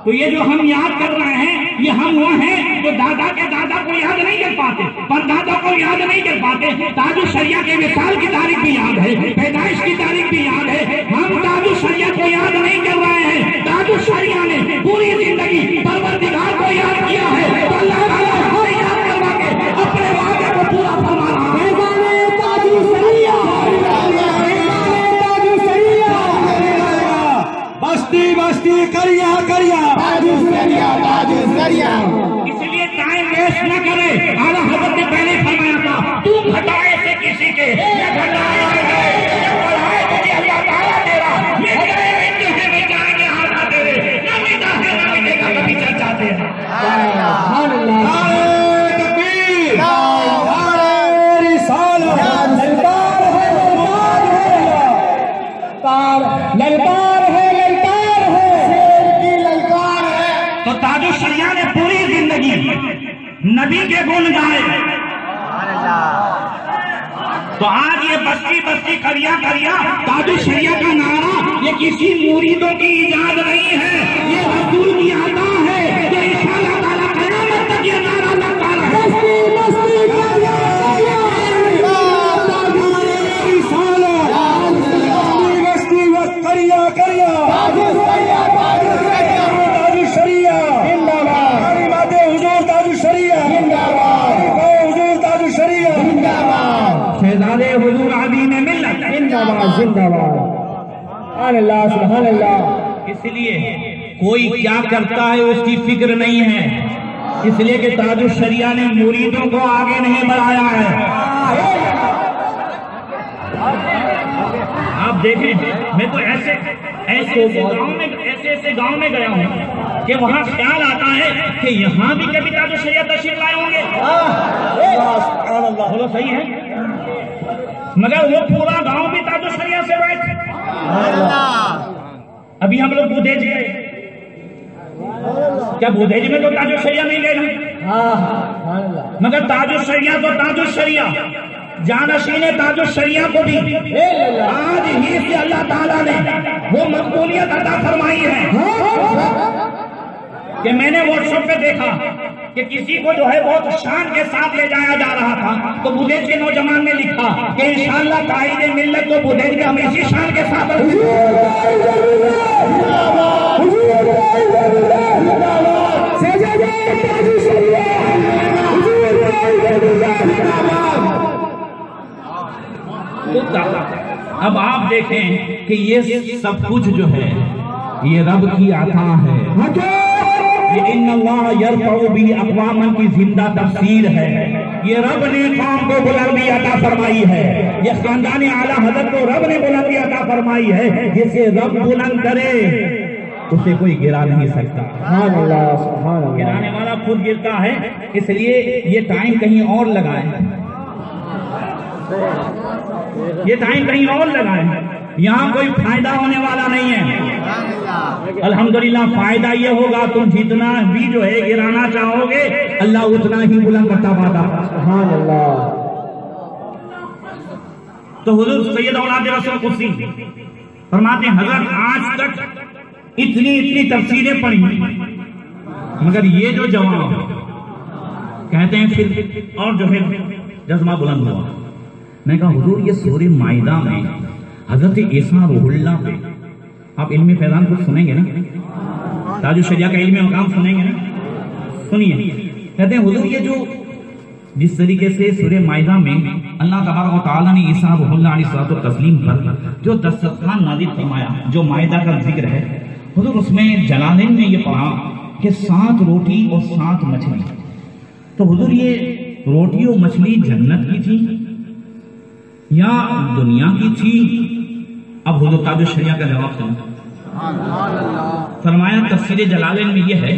तो ये जो हम याद कर रहे हैं, ये हम वो हैं जो दादा के दादा को याद नहीं कर पाते, परदादा को याद नहीं कर पाते। ताजुश शरिया के विशाल की तारीख भी याद है, पैदाइश की तारीख भी याद है। हम ताजुश शरिया को याद नहीं कर रहे हैं। ताजुश शरिया ने पूरी जिंदगी परवरदिगार को याद किया है, तो अल्लाह ताला हर याद करवा के अपने वादे को पूरा फरमा रहा है। बस्ती बस्ती करिया करिया इसलिए टाइम वेस्ट न करे। आला हज़रत ने पहले फरमाया था, तू घटाए से किसी के या घटाए से बढ़ाए तुझे अल्लाह ताला तेरा में जाएंगे हाथ तेरे न मिटा है न मिटेगा कभी चल जाते हैं। तो ताजुश शरिया ने पूरी जिंदगी नबी के गुण गाए। तो आज ये बस्ती बस्ती करिया करिया ताजुश शरिया का नारा ये किसी मुरीदों की इजाजत नहीं है, ये रसूल की अता है जो इंशाअल्लाह ताला क़यामत तक ये नारा लगता रहे। शहजादे हुजूर आदीन मिल्लत जिंदाबाद जिंदाबाद अल्लाह सुभान अल्लाह। इसलिए कोई क्या करता है उसकी फिक्र नहीं है, इसलिए कि ताजुश शरिया ने मुरीदों को आगे नहीं बढ़ाया है। आप देखें, मैं तो ऐसे गांव में गया हूँ कि वहाँ ख्याल आता है कि यहाँ भी कभी ताजुश शरिया तशरीफ लाए होंगे। बोलो सही है, मगर वो पूरा गांव भी ताजुश शरिया से बैठे। अभी हम लोग बुधेज गए, क्या बुधेज में तो ताजुश शरिया नहीं गए? मगर ताजुश शरिया तो ताजुश शरिया, जानशीन ताजुश शरिया को भी आज ही से अल्लाह ताला ने वो मकबूलियत अता फरमाई है कि मैंने व्हाट्सएप पे देखा कि किसी को जो है बहुत शान के साथ ले जाया जा रहा था, तो बुधेज के नौजवान ने लिखा कि इंशाअल्लाह कायदे मिल्लत को बुधेज में हम इसी शान के साथ। अब आप देखें कि ये सब कुछ जो है ये रब की अता है। ये इन्नल्लाह यरफ़उ बिही अक़वामन की जिंदा तफसीर है। ये रब ने कौम को बुलंदी अता फरमाई है, ये खानदान आला हज़रत को रब ने बुलंदी अता फरमाई है। जिसे रब बुलंद करे उसे कोई गिरा नहीं सकता। गिराने वाला खुद गिरता है, इसलिए ये टाइम कहीं और लगाए, ये टाइम कहीं और लगाए, यहाँ कोई फायदा होने वाला नहीं है। अल्हम्दुलिल्लाह फायदा ये होगा तुम जितना भी जो है गिराना चाहोगे अल्लाह उतना ही बुलंद करता पाता। सुभान अल्लाह। तो हुजूर सैयद औलाद रसूल कुर्सी फरमाते हैं, हजरत आज तक इतनी तफसीरें पढ़ी, मगर ये जो जवाब कहते हैं फिर और जो है जज्बा बुलंद हुआ। मैं कहा हुजूर ये सूरह माइदा में हजरत ईसा रूहुल्लाह पे आप इल्म फैज़ान कुछ सुनेंगे ना, ताजुश शरिया का इल्म मकाम सुनेंगे ना, सुनिए। कहते हैं हुजूर ये जो जिस तरीके से सूरह माइदा में अल्लाह तबारक व तआला ने ईसा रूहुल्लाह अलैहिस्सलातु तस्लीम पर जो दस्तरखान नाज़िल फरमाया, जो माइदा का जिक्र है हुजूर, उसमें जलालैन में ये पढ़ा कि 7 रोटी और 7 मछली। तो हुजूर ये रोटी और मछली जन्नत की थी या दुनिया की थी? अब हुजूर ताज शरिया का जवाब सुनो। फरमाया तफसीर जलालैन में यह है,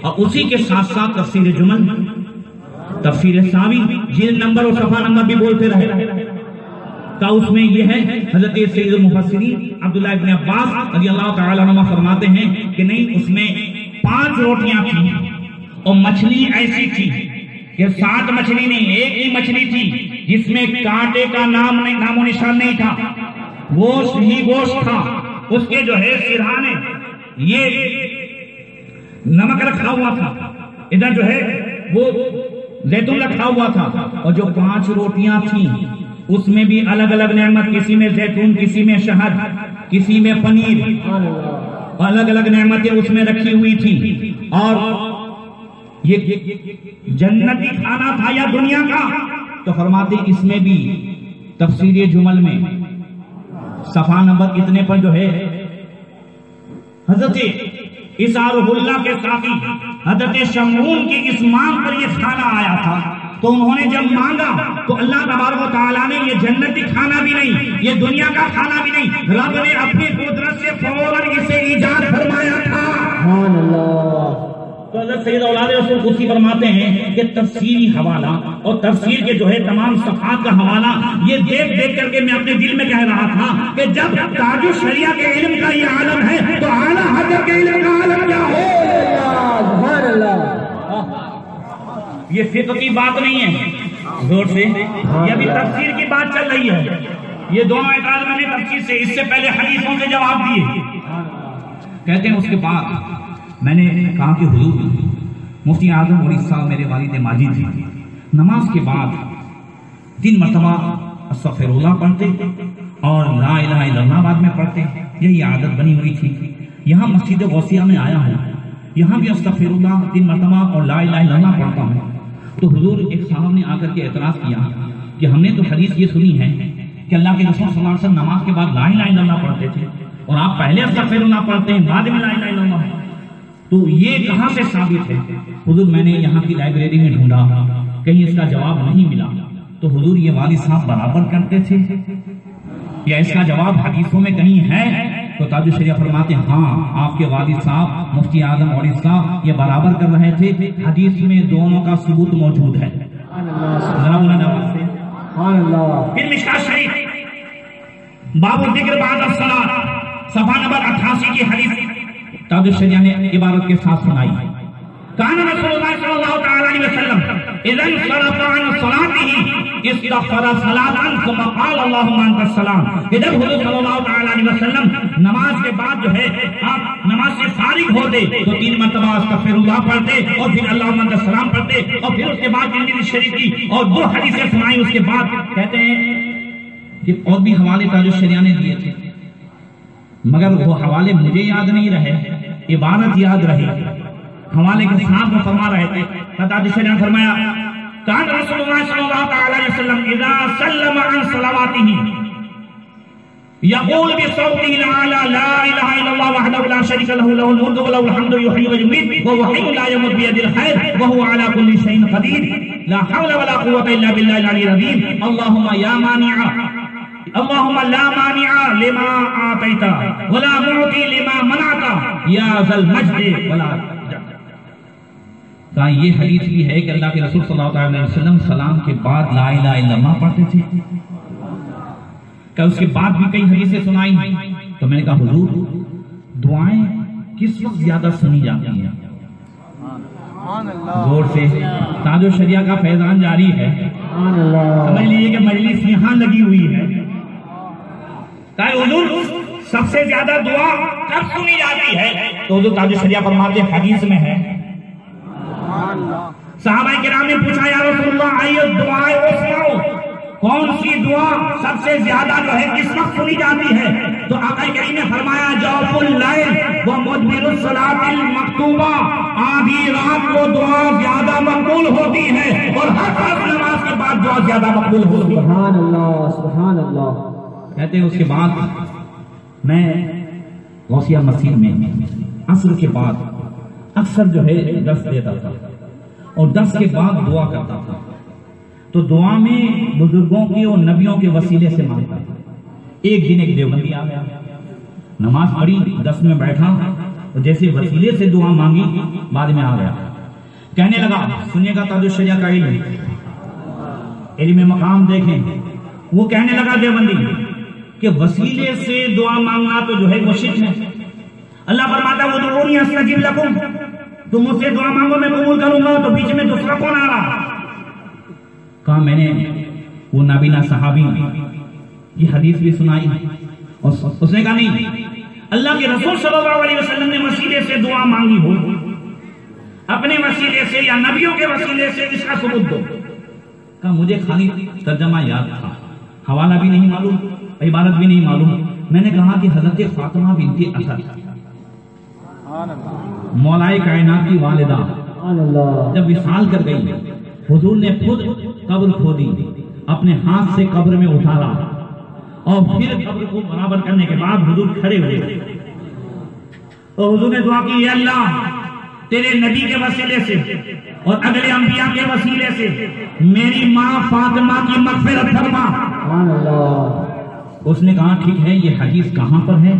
और उसी के साथ साथ तफसीर जुमल, तफसीर सावी, जिल्द नंबर और सफा नंबर भी बोलते रहे का उसमें यह है, हजरत सैयद मुफस्सिरीन अब्दुल्लाह इब्न अब्बास रज़ियल्लाहु तआला अन्हुमा फरमाते हैं कि नहीं, उसमें 5 रोटियां थी और मछली ऐसी थी कि 7 मछली नहीं, एक ही मछली थी जिसमें कांटे का नामो निशान नहीं था, गोश्त ही गोश्त था। उसके जो है सिरहाने ये नमक रखा हुआ था, इधर जो है वो जैतून रखा हुआ था, और जो 5 रोटियां थी उसमें भी अलग अलग नेमत, किसी में जैतून, किसी में शहद, किसी में पनीर, अलग अलग नेमतें उसमें रखी हुई थी। और ये जन्नती खाना था या दुनिया का? तो फरमाते इसमें भी तफसीर जुमल में सफा नंबर इतने पर जो है हजरत इसारुल्लाह के साथी हजरत शमून की इस मांग पर यह खाना आया था। तो उन्होंने जब मांगा तो अल्लाह तबारक व तआला ने ये जन्नती खाना भी नहीं, ये दुनिया का खाना भी नहीं, रब ने अपनी कुदरत से फौरन इसे ईजाद फरमाया था। सुभान अल्लाह। तो हज़रत सैयद औलाद रसूल कुदसी फरमाते हैं कि तफसीरी हवाला और तफसीर के जो है तमाम सफ़ात का हवाला ये देख देख करके मैं अपने दिल में कह रहा था कि जब ताजुश शरिया के इल्म का ये आलम है तो आला हज़रत के इल्म का आलम क्या हो? सुभान अल्लाह। ये फिक्र की बात नहीं है जोर से, ये अभी तफसीर की बात चल रही है। ये दोनों एतराज मैंने तफसीर से, इससे पहले हदीसों से जवाब दिए। कहते हैं उसके बाद मैंने कहा कि हुजूर मुफ्ती आजम उड़ीसा मेरे वालिद माजिद थे, नमाज के बाद 3 मरतबा अस्तगफिरुल्लाह पढ़ते और ला इलाहा इल्लल्लाह बाद में पढ़ते, यही आदत बनी हुई थी। यहाँ मस्जिद गौसिया में आया हूँ, यहाँ भी अस्तगफिरुल्लाह 3 मरतबा और ला इलाहा इल्लल्लाह पढ़ता हूँ। तो हुजूर एक साहब ने आकर के एतराज किया कि हमने तो हदीस ये सुनी है कि अल्लाह के रसूल सल्लल्लाहु अलैहि वसल्लम नमाज के बाद ला इलाहा इल्लल्लाह पढ़ते थे और आप पहले अस्तगफिरुल्लाह पढ़ते हैं बाद में ला इलाहा इल्लल्लाह, तो ये कहाँ से साबित है? हुजूर मैंने यहाँ की लाइब्रेरी में ढूंढा, कहीं इसका जवाब नहीं मिला। तो हुजूर ये वालिद साहब बराबर करते थे या इसका जवाब हदीसों में कहीं है? तो ताजुश शरिया फरमाते हाँ, आपके वालिद साहब मुफ्ती आजम उड़ीसा ये बराबर कर रहे थे, हदीस में दोनों का सबूत मौजूद है। फिर मिशकात शरीफ बाबु जिक्र बाद अस्सलात सफा नंबर 88 की हदीस ताजुश शरिया ने इबारत के साथ सुनाई। काना रसूलुल्लाह सल्लल्लाहु तआला अलैहि वसल्लम इज़न सरफ़ा अन सलातिही इस्तग़फ़रा सलातन सुम्मा क़ाला अल्लाहुम्मा अंतस सलाम। जब हुजूर सल्लल्लाहु तआला अलैहि वसल्लम नमाज के बाद जो है आप नमाज से फारिग होते तो 3 मरतबा अस्तग़फिरुल्लाह पढ़ते और फिर अल्लाहुम्मा अंतस सलाम पढ़ते और फिर उसके बाद तिरमिज़ी शरीफ की और 2 हदीसें सुनाई। उसके बाद कहते हैं कि और भी हवाले ताजुश शरिया ने दिए थे, मगर वो हवाले मुझे याद नहीं रहे, इबारत याद रही। हवाले के साथ में फरमा रहे थे, ताजुश शरिया ने फरमाया कान रसूलुल्लाह सल्लल्लाहु तआला अलैहि वसल्लम इज़ा सल्लम अन सलावातिही यक़ूल बिसौतिही अला ला इलाहा इल्लल्लाह वहदहु ला शरीका लहु लहुल मुल्कु व लहुल हम्दु युहयी व युमीत व हुवा हय्युन ला यमूतु बियदिल खैर व हुवा अला कुल्ली शैइन क़दीर ला हौला व ला कुव्वता इल्ला बिल्लाहिल अलिय्यिल अज़ीम। अल्लाहुम्मा या मानिअ अल्लाहुम्मा ला मानिअ लिमा आतैता व ला मुअति लिमा मनाता या ज़ल मज्दि व ला। का ये हदीस भी है कि अल्लाह के रसूल सल्लल्लाहु अलैहि वसल्लम सलाम के बाद ला इलाहा इल्लल्लाह पढ़ते थे। क्या उसके बाद भी कई हदीसें सुनाई? तो मैंने कहा हुजूर दुआएं किस वक्त ज्यादा सुनी जाती हैं? जोर से ताजुश शरिया का फैजान जारी है, समझ लीजिए कि मजलिस यहाँ लगी हुई है। हुजूर सबसे ज्यादा दुआ कब सुनी जाती है? तो हुजूर ताजुश शरिया फरमाते हदीस में है। सहाबा किराम ने पूछा या रसूलल्लाह आइए दुआएं वो सुनाओ, कौन सी दुआ सबसे ज्यादा जो है किस वक्त सुनी जाती है? तो आका करीम ने फरमाया जौफुल लैल व मुदबिरुस सलातिल मक्तूबा, आधी रात को दुआ ज्यादा मकबूल होती है और हर फर्ज नमाज के बाद दुआ ज्यादा मकबूल होती है। सुभान अल्लाह सुभान अल्लाह। कहते हैं उसके बाद मैं गौसिया मस्जिद में असर के बाद अक्सर जो है दर्स देता था और दर्स के बाद दुआ करता था। तो दुआ में बुजुर्गों के और नबियों के वसीले से मांगता। एक दिन एक देवबंदी आ गया, नमाज पढ़ी, 10 में बैठा, और जैसे वसीले से दुआ मांगी बाद में आ गया, कहने लगा, सुनिएगा ताजुश शरिया का इल्म मकाम देखें। वो कहने लगा देवबंदी कि वसीले से दुआ मांगना तो जो है वो शिर्क है। अल्लाह फरमाता है उदऊनी अस्तजिब लकुम, तुम मुझसे दुआ मांगो मैं कबूल करूंगा। तो बीच में दूसरा कौन आ रहा? कहा मैंने वो नाबीना सहाबी की हदीस भी सुनाई, और उसने कहा नहीं, अल्लाह के रसूल सल्लल्लाहु अलैहि वसल्लम ने वसीले से दुआ मांगी हो, अपने वसीले से या नबियों के वसीले से, इसका सबूत दो। कहा मुझे खाली तर्जमा याद था, हवाला भी नहीं मालूम, इबारत भी नहीं मालूम। मैंने कहा कि हजरत फातिमा बिनते असद मौलाए कायनात की वालिदा जब विसाल कर गई, हुजूर ने खुद कब्र खोदी, अपने हाथ से कब्र में उतारा, और फिर कब्र को बराबर करने के बाद हुजूर खड़े हुए और हुजूर ने दुआ की, अल्लाह तेरे नबी के वसीले से और अगले अंबिया के वसीले से मेरी माँ फातिमा की मग़फ़िरत फरमा। उसने कहा ठीक है, ये हदीस कहाँ पर है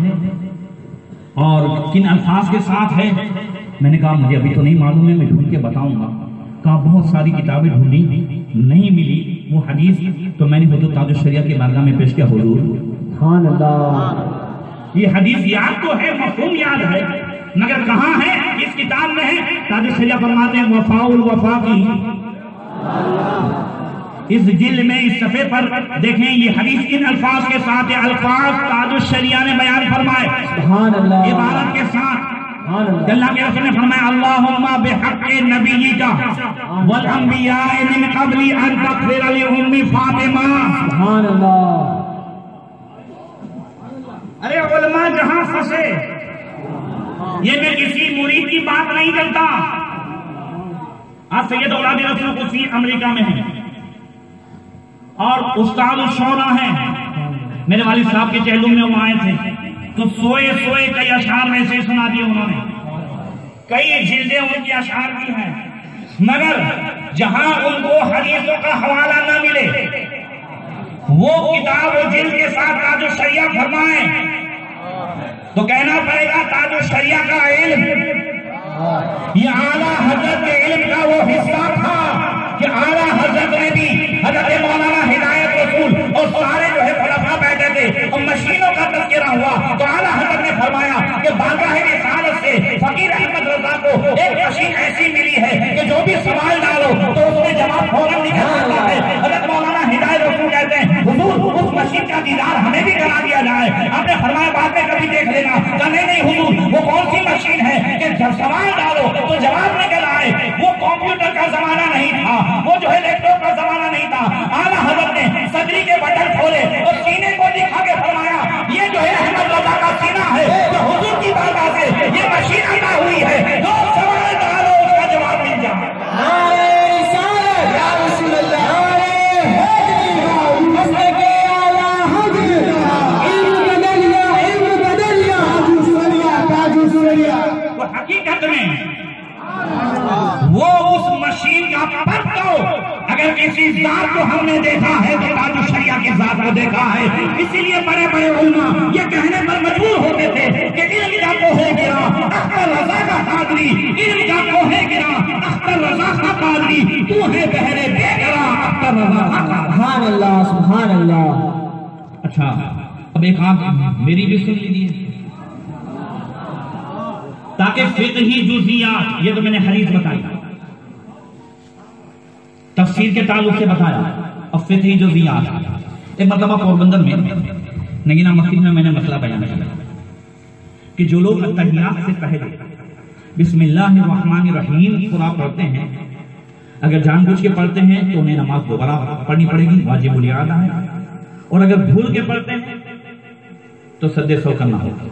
और किन अल्फाज के साथ है? मैंने कहा मुझे अभी तो नहीं मालूम है, मैं ढूंढ के बताऊंगा। कहा बहुत सारी किताबें ढूंढी, नहीं मिली वो हदीस, तो मैंने हुजूर ताजुश शरिया के बारगाह में पेश किया। हुजूर सुभान अल्लाह, ये हदीस याद तो है, मफ़हूम याद है, मगर कहाँ है? इस किताब में है। ताजुश शरिया फरमाते हैं वफाउल वफा की, इस जिल्द में इस सफ़े पर देखें ये हदीस किन अल्फाज के साथ है। अल्फाज ताजुश शरिया ने बयान फरमाए, सुभान अल्लाह, इबारत के साथ। अल्लाह के रसूल ने फरमाया अल्लाहुम्मा बिहक़्क़ि नबिय्यिका वल अंबिया'i मिन क़ब्ली अन तग़फ़िर ली उम्मी फातिमा। सुभान अल्लाह। अरे उलमा जहां फंसे, ये मैं किसी मुरीद की बात नहीं करता। आज सैयद औलाद रसूल कुफी अमेरिका में है और उस्ताद शौरा है। मेरे वालिद साहब के चहलुम में वो आए थे, तो सोए सोए कई अशार में से सुना दिए उन्होंने, कई जिल्दें उनकी अशार की हैं, मगर जहां उनको हदीसों का हवाला न मिले वो किताब और जिल्द के साथ ताजुश शरिया फरमाए तो कहना पड़ेगा ताजुश शरिया का इल्म ये आला हजरत के इल्म का वो हिस्सा था कि आला हजरत ने भी, हजरत मौलाना हिदायत रसूल और सारे जो है खुलफा बैठे थे और मशीनों का तज़किरा हुआ, तो आला हजरत ने फरमाया कि बारगाह रिसालत से फकीर अहमद रजा को एक मशीन ऐसी मिली है कि जो भी सवाल डालो तो उसमें जवाब फौरन निकल आता है। हजरत मौलाना हिदायत रसूल कहते हैं हुजूर उस मशीन का दीदार हमें भी करा दिया जाए। आपने फरमाया बाद में कभी देख लेना। कहा नहीं हुजूर, वो कौन सी मशीन है कि जब सवाल डालो तो जवाब निकल आए। वो कंप्यूटर का जमाना नहीं था, वो जो है लैपटॉप का जमाना नहीं था। आला हजरत ने सदरी के बटन खोले और सीने को दिखा के फरमाया ये जो है अहमद रजा का सीना है, तो हुजूर की बारगाह से ये मशीन अता हुई है, जो सवाल डालो उसका जवाब मिल जाए। नारे रिसालत या रसूल अल्लाह, तो हकीकत में वो उस मशीन का पर्द तो अगर किसी जात को हमने देखा है तो ताजुश शरिया की जात को देखा है। इसीलिए बड़े बड़े उलमा ये कहने पर मजबूर होते थे कि इल्म का कोहे गिरा अख्तर रजा का कादरी, इल्म का कोहे गिरा अख्तर रजा का कादरी, तू है बहरे बेकरा अख्तर रजा का। सुभान अल्लाह, सुभान अल्लाह। अच्छा, अब एक आप मेरी भी सुन लीजिए ताकि फिक़ही जुज़ियात, ये तो मैंने हदीस बताई, तफसीर के ताल्लुक से बताया, अब फिक़ही जुज़ियात। एक मतलब पोरबंदर में नगीना मस्जिद में मैंने मसला बयान किया कि जो लोग तहियात से पहले बिस्मिल्लाहिर्रहमानिर्रहीम पूरा पढ़ते हैं, अगर जानबूझ के पढ़ते हैं तो उन्हें नमाज दोबारा पढ़नी पड़ेगी, वाजिबुल इआदा है, और अगर भूल के पढ़ते हैं तो सद्दे सौ करना होगा।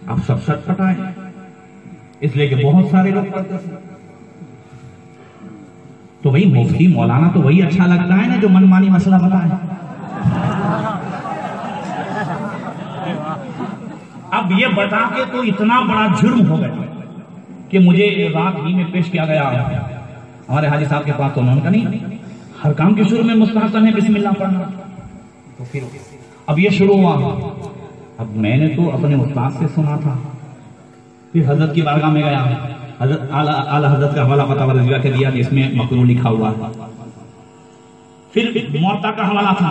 आप सब सच पटाए, इसलिए कि बहुत सारे लोग पढ़ते हैं, तो वही मुफ्ती मौलाना तो वही अच्छा लगता है ना जो मनमानी मसला बताए। अब ये बता के तो इतना बड़ा जुर्म हो गया कि मुझे रात ही में पेश किया गया हमारे हाजी साहब के पास, तो उन्होंने कहा नहीं हर काम के शुरू में मुस्तहसन है बिस्मिल्लाह पढ़ना। तो फिर अब ये शुरू हुआ। अब मैंने तो अपने उस्ताद से सुना था, फिर हजरत की बारगाह में गया, हजरत आला हजरत का हवाला पता वजीफा के दिया जिसमें मकरू लिखा हुआ, फिर मुअत्ता का हवाला था।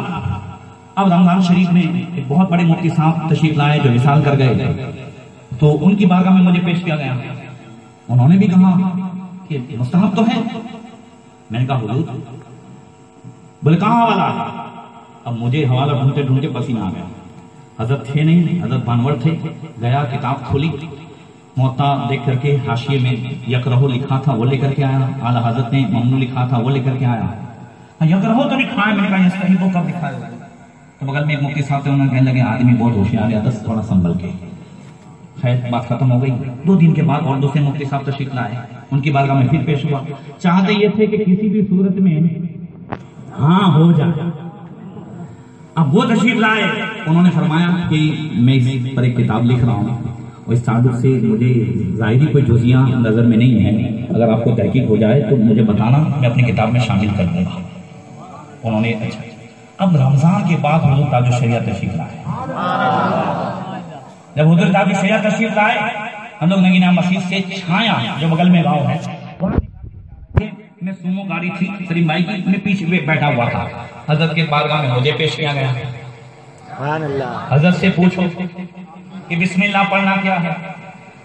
अब रमजान शरीफ में एक बहुत बड़े मुफ्ती साहब तशरीफ लाए जो विसाल कर गए, तो उनकी बारगाह में मुझे पेश किया गया। उन्होंने भी कहा कि मुस्तहब तो है। मैंने कहा हुजूर, बोले कहाँ हवाला? अब मुझे हवाला ढूंढते ढूंढते पसीना आ गया। हजरत थे नहीं, हजरत बानवर थे। गया, किताब खोली, मुअत्ता देख करके हाशिए में यकरहो लिखा था वो लेकर के आया। आला हजरत ने ममनू लिखा था वो लेकर के आया। यकरहो तो लिखा है, मैंने कहा ये सही वो कब लिखा है? तो बगल में एक मुफ्ती साहब थे, उन्होंने कहने लगे आदमी बहुत होशियार है, दस थोड़ा संभल के। खैर बात खत्म हो गई। 2 दिन के बाद और दूसरे मुफ्ती साहब तशरीफ लाए, उनकी बारगाह में फिर पेश हुआ। चाहते ये थे कि किसी भी सूरत में हाँ हो जाए। अब वो तशरीफ लाए, उन्होंने फरमाया कि मैं इस पर एक किताब लिख रहा हूँ और इस ताल्लुक से मुझे ज़ाहिरी कोई जुज़िया नज़र में नहीं है, अगर आपको तहकीक हो जाए तो मुझे बताना, मैं अपनी किताब में शामिल कर दूंगा। उन्होंने अच्छा। अब रमज़ान के बाद हुजूर ताजुल शरिया तशरीफ लाए। जब हुजूर ताजुल शरिया तशरीफ लाए, हम लोग नगीना मस्जिद से छाया जो बगल में गाँव है, मैं सुमो गाड़ी थी सलीम भाई की, मैं पीछे बैठा हुआ था। हजरत के बारगाह में मुझे पेश किया गया। हजरत से पूछो कि बिस्मिल्लाह पढ़ना क्या है?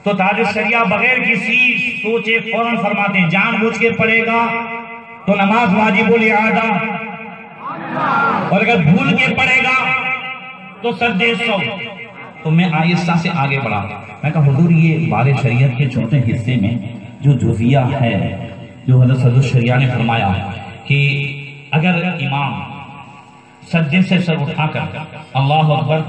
तो ताजुल शरिया बगैर किसी सोचे फौरन फरमाते हैं, जानबूझ के पढ़ेगा तो नमाज वाजिबुल इआदा, और अगर भूल के पढ़ेगा तो सज्जे सौ। तो मैं आहिस्ता से आगे बढ़ा। मैं कहा हुजूर, ये बारे शरीयत के चौथे हिस्से में जो जुजिया है, जो हजरत ताजुल शरिया ने फरमाया कि अगर इमाम सज्जे से सर उठाकर अल्लाहु अकबर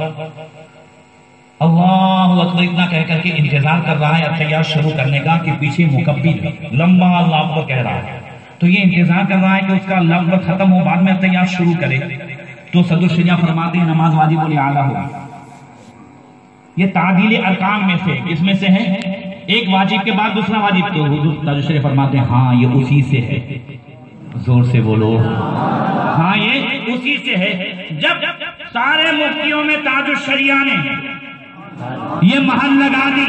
अल्लाहु अकबर इतना कह करके इंतजार कर रहा है अत्तहियात शुरू करने का कि पीछे मुकब्बिर लंबा अल्लाह अकबर कह रहा है, तो ये इंतजार कर रहा है कि उसका लफ्ज़ खत्म हो, बाद में अत्तहियात शुरू करे। तो ताजुल शरिया फरमाते हैं नमाज वाजिबुल आला हो। ये तादील अरकान में से इसमें से है, एक वाजिब के बाद दूसरा वाजिब। तो हुजूर ताजुल शरिया फरमाते हैं हाँ ये उसी से है। जोर से बोलो, हाँ ये उसी से है। जब सारे मुफ्तियों में ताजुल शरिया ने ये महल लगा दी,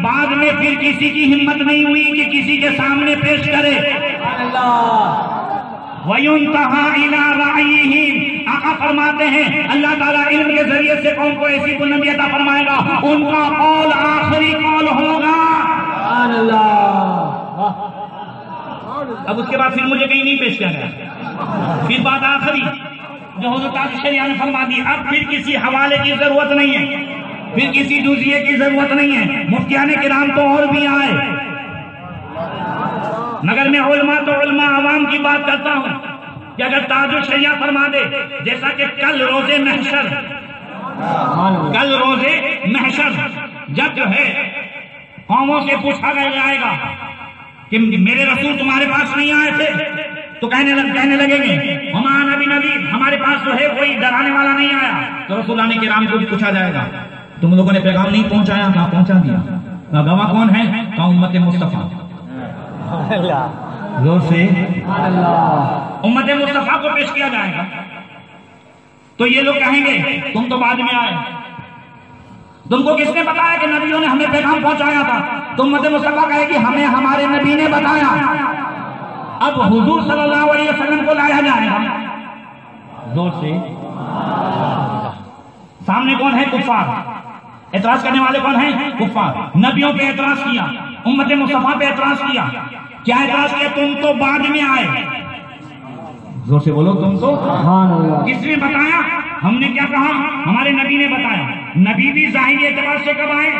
बाद में फिर किसी की हिम्मत नहीं हुई कि किसी के सामने पेश करे। वयुंतहा इला राइही, आका फरमाते हैं अल्लाह ताला इल्म के जरिए से कौन को ऐसी बुलंदी अता फरमाएगा, उनका कौल आखिरी कौल होगा। अब उसके बाद फिर मुझे कहीं नहीं पेश किया गया, फिर बात आखिरी जो हुजूर ताजुल शरिया ने फरमा दी। अब फिर किसी हवाले की जरूरत नहीं है, फिर किसी दूसरे की जरूरत नहीं है। मुफ्तियाने किराम तो और भी आए, मगर मैं उलमा तो उलमा आवाम की बात करता हूं कि अगर ताजुल शरिया फरमा दे, जैसा कि कल रोजे महशर जब जो है कौमों से पूछा जाएगा कि मेरे रसूल तुम्हारे पास नहीं आए थे, तो कहने लगेंगे हमारा नबी हमारे पास तो है, कोई डराने वाला नहीं आया। तो रसूलाने किराम को भी पूछा जाएगा तुम लोगों ने पैगाम नहीं पहुंचाया, कहा पहुंचा दिया। गवाह कौन है? कहा उम्मत मुस्तफा। जोर से उम्मत मुस्तफा को पेश किया जाएगा। तो ये लोग कहेंगे तुम तो बाद में आए, तुमको किसने बताया कि नबियों ने हमें पैगाम पहुंचाया था? तो उम्मत मुस्तफा कहेगी हमें हमारे नबी ने बताया। अब हुजूर सल्लल्लाहु अलैहि वसल्लम को लाया जाएगा। जोर से सामने कौन है? कुफ्फार। एतराज करने वाले कौन है? कुफ्फार। नबियों पे एतराज किया, उम्मत मुस्तफा पे एतराज किया। क्या एतराज किया? तुम तो बाद में आए। जोर से बोलो, तुम तो किसने बताया? हमने क्या कहा? हमारे नबी ने बताया। नबी भी ज़ाहिरी एतबार से कब आए?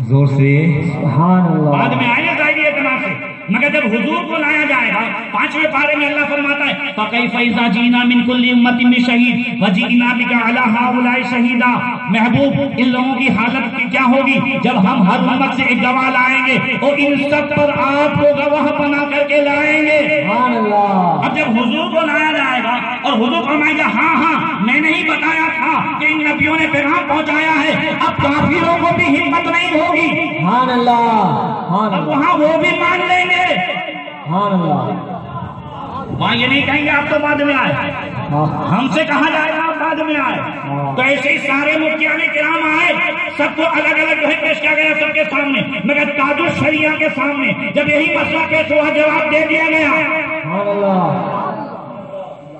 जोर से बाद में आए ज़ाहिरी एतबार से। मगर जब हुजूर को लाया जाएगा, 5वें पारे में अल्लाह फरमाता है फकैफ़ इज़ा जीना मिन कुल्ली उम्मतिन बिशहीद व जीना बिका अला हाउलाई शहीदा। महबूब, इन लोगों की हालत क्या होगी जब हम हर उम्मत से एक गवाह लाएंगे और इन सब पर आपको गवाह बना करके लाएंगे। अब जब हुजूर को लाया जाएगा और हुजूर फरमाएगा हाँ हाँ मैंने ही बताया था कि इन नबियों ने पैगाम पहुंचाया है, अब काफिरों को भी हिम्मत नहीं होगी, अब वहां वो भी मान लेंगे। वहाँ ये नहीं कहेंगे आप तो बाद में आए, हमसे कहा जाएगा आप बाद में आए। तो ऐसे ही सारे मुफ्तियाने किराम आए, सबको अलग अलग जो है पेश किया गया सबके सामने, मगर ताजुल शरिया के सामने जब यही मसला पेश हुआ, जवाब दे दिया गया,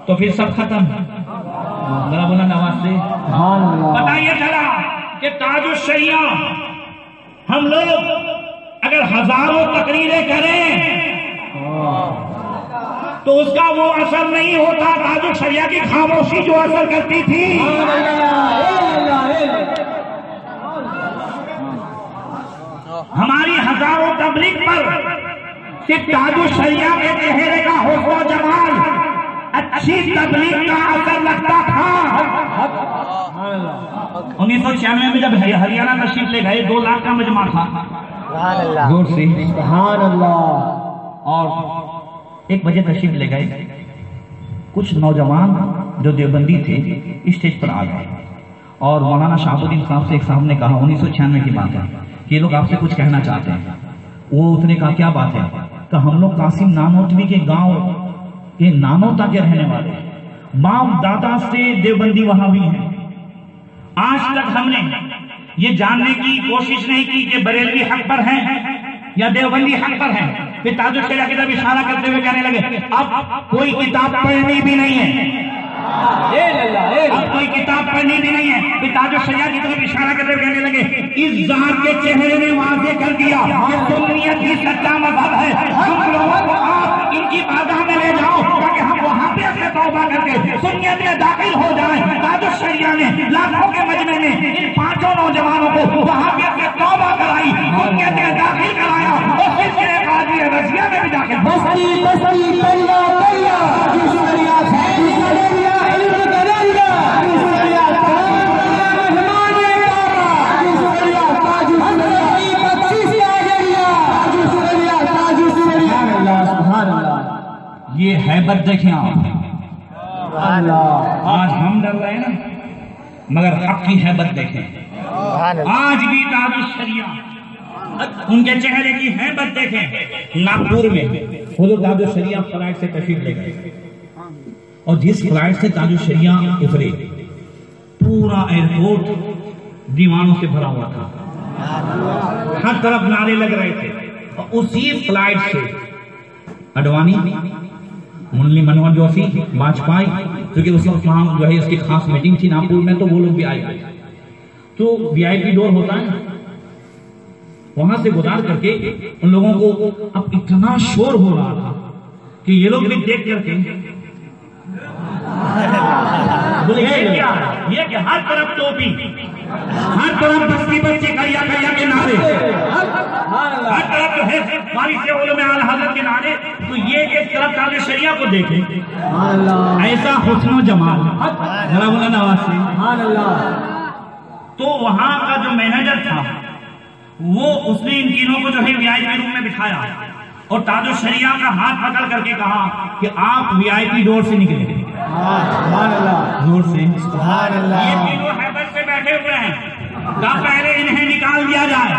तो फिर सब खत्म। जरा बोला नवाज से पता ये चला कि ताजुल शरिया हम लोग अगर हजारों तकरीरें करें तो उसका वो असर नहीं होता, ताजुल शरिया की खामोशी जो असर करती थी। हमारी हजारों तबलीग पर सिर्फ ताजुल शरिया के चेहरे का हुस्न जमाल, अच्छी तबलीग का असर लगता था। 1996 में जब हरियाणा तशरीफ ले गए, 2 लाख का मजमा था जोर से, और 1 बजे तशरीफ ले गए। कुछ नौजवान जो देवबंदी थे स्टेज पर आ गए और मौलाना शहाबुद्दीन साहब से एक साहब ने कहा, 1996 की बात है, कि ये लोग आपसे कुछ कहना चाहते हैं। वो उसने कहा क्या बात है? तो हम लोग कासिम नानोतवी के गांव के नानोता के रहने वाले, बाप दादा से देवबंदी वहां भी हैं। आज तक हमने ये जानने की कोशिश नहीं की कि बरेलवी हक पर हैं या देवबंदी हक पर हैं। फिर ताजुल शरिया की तरफ इशारा करते हुए कहने लगे, अब कोई किताब पढ़नी भी नहीं है, अब कोई किताब पढ़नी भी नहीं है। फिर ताजुल शरिया की तरफ इशारा करते हुए कहने लगे, इस जात के चेहरे ने वाज़ेह कर दिया कि सुन्नियत ही सच्चा मज़हब है, हम लोगों को आप इनकी बारगाह में ले जाओ ताकि हम वहां पे से तौबा करके सुन्नियत में दाखिल हो जाएं। ताजुल शरिया ने लाखों के मजमे में इन 5 नौजवानों को वहां पे से तौबा कराई, सुन्नियत में दाखिल कराया और सिलसिले काजी रज़िया में भी दाखिल ये हैबत देखें आप। आज हम डर रहे हैं ना, मगर हक की हैबत देखें। आज भी ताजुल शरिया उनके चेहरे की हैबत देखें। नागपुर में वो लोग ताजुल शरिया फ्लाइट से तशरीफ ले गए और जिस फ्लाइट से ताजुल शरिया उतरे, पूरा एयरपोर्ट दीवानों से भरा हुआ था, हर तरफ नारे लग रहे थे। और उसी फ्लाइट से अडवाणी, मुरली मनोहर जोशी, वाजपेयी, क्योंकि उस वक्त वहां जो है इसकी खास मीटिंग थी नागपुर में, तो वो लोग भी आए। तो वीआईपी डोर होता है, वहां से गुजार करके उन लोगों को अब इतना शोर हो रहा था कि ये लोग भी देख करके बोले ये कि हर तरफ टोपी, हर तरफ बस्ती बच्चे करिया करिया के नारे, हर तरफ जो है वारिस उलूम आला हज़रत के नारे। तो ये एक तरफ ताजुल शरिया को देखे, ऐसा हुस्न जमाल, जरा बोला नवाज से। तो वहां का जो मैनेजर था वो उसने इन तीनों को जो है वीआईपी रूम में बिठाया और ताजुल शरिया का हाथ पकड़ करके कहा कि आप वीआईपी डोर से निकले, जोर से। ये तीनों हैबत से बैठे हुए हैं, कहा पहले इन्हें निकाल दिया जाए।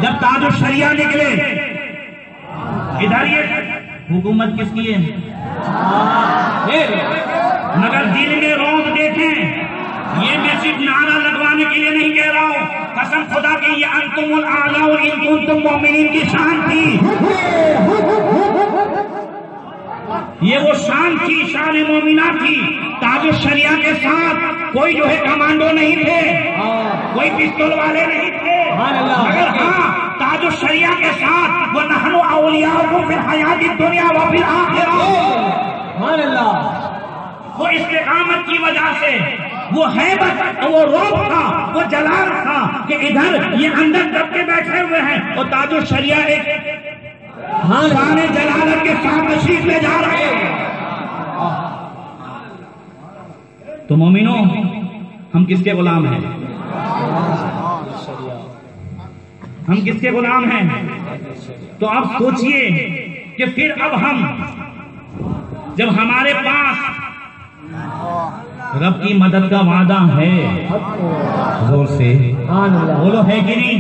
जब ताजुल शरिया निकले, इधर ये हुकूमत किसकी है, मगर दिल में रौब देखें। ये मैं सिर्फ नारा लगवाने के लिए नहीं कह रहा हूँ, कसम खुदा की ये अंतुमुल आला और इन कुंतुम मोमिनीन की शान थी। ये वो शान थी, शान मोमिना थी। ताजुल शरिया के साथ कोई जो है कमांडो नहीं थे, कोई पिस्तौल वाले नहीं थे, मगर हाँ ताजुल शरिया के साथ वो नहनु औलियाउकुम फिल हयाती दुनिया व फिल आखिरह, वो इस्तिकामत की वजह से, वो हैबत, वो रोब था, वो जलाल था कि इधर ये अंदर दबके बैठे हुए हैं और ताजुल शरिया एक शान जलालत के साथ तशरीफ ले जा रहे हैं। तो मोमिनो, हम किसके गुलाम हैं? हम किसके गुलाम हैं? तो आप सोचिए कि फिर अब हम, जब हमारे पास रब की मदद का वादा है, जोर से बोलो है कि नहीं?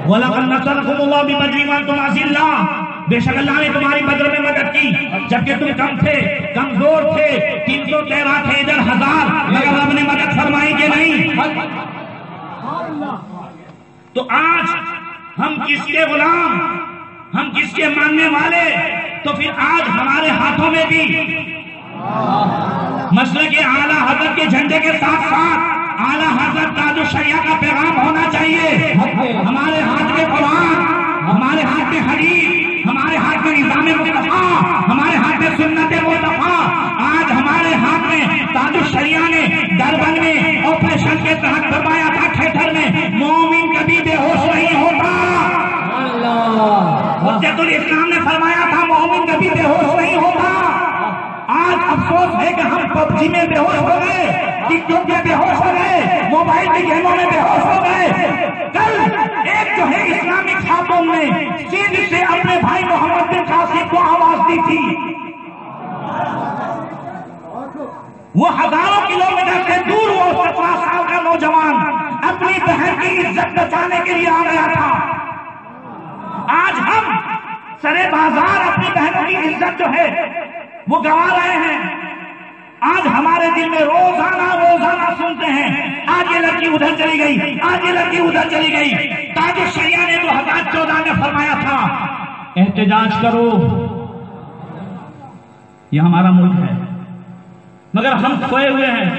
वलक़द नसरकुमुल्लाहु बिबद्रिन व अंतुम अज़िल्ला, बेशक अल्लाह ने तुम्हारी बदर में मदद की जबकि तुम कम थे, कमजोर थे, 313 थे, इधर 1000, मगर रब ने मदद फरमाई कि नहीं। तो आज हम किसके गुलाम, हम किसके मानने वाले? तो फिर आज हमारे हाथों में भी मसले के आला हजरत के झंडे के साथ साथ आला हजरत ताजुश शरिया का पैगाम होना चाहिए। हमारे हाथ में कुरान, हमारे हाथ में हदीस, हमारे हाथ में निज़ाम मुस्तफा, हमारे हाथ में सुन्नत मुस्तफा। आज हमारे हाथ में ताजुश शरिया ने डरबन में ऑपरेशन के तहत करवाया था थिएटर में, मोमिन कभी बेहोश नहीं होता। हुज्जतुल इस्लाम ने फरमाया था मोमिन कभी बेहोश नहीं होता। आज अफसोस है कि हम पबजी में बेहोश हो गए, टिकटॉक में बेहोश हो गए, मोबाइल के गेमों में बेहोश हो गए। कल एक जो है इस्लामिक खातून ने सिंध से अपने भाई मोहम्मद बिन कासिम को आवाज दी थी। वो हजारों किलोमीटर से दूर, वो 17 साल का नौजवान अपनी बहन की इज्जत बचाने के लिए आ गया था। आज हम सरे बाजार अपनी बहनों की इज्जत जो है वो गंवा रहे हैं। आज हमारे दिल में रोजाना सुनते हैं, आज ये लड़की उधर चली गई, आज ये लड़की उधर चली गई। ताजुश शरिया ने 2014 में फरमाया था एहतजाज करो, ये हमारा मुल्क है, मगर हम खोए हुए हैं।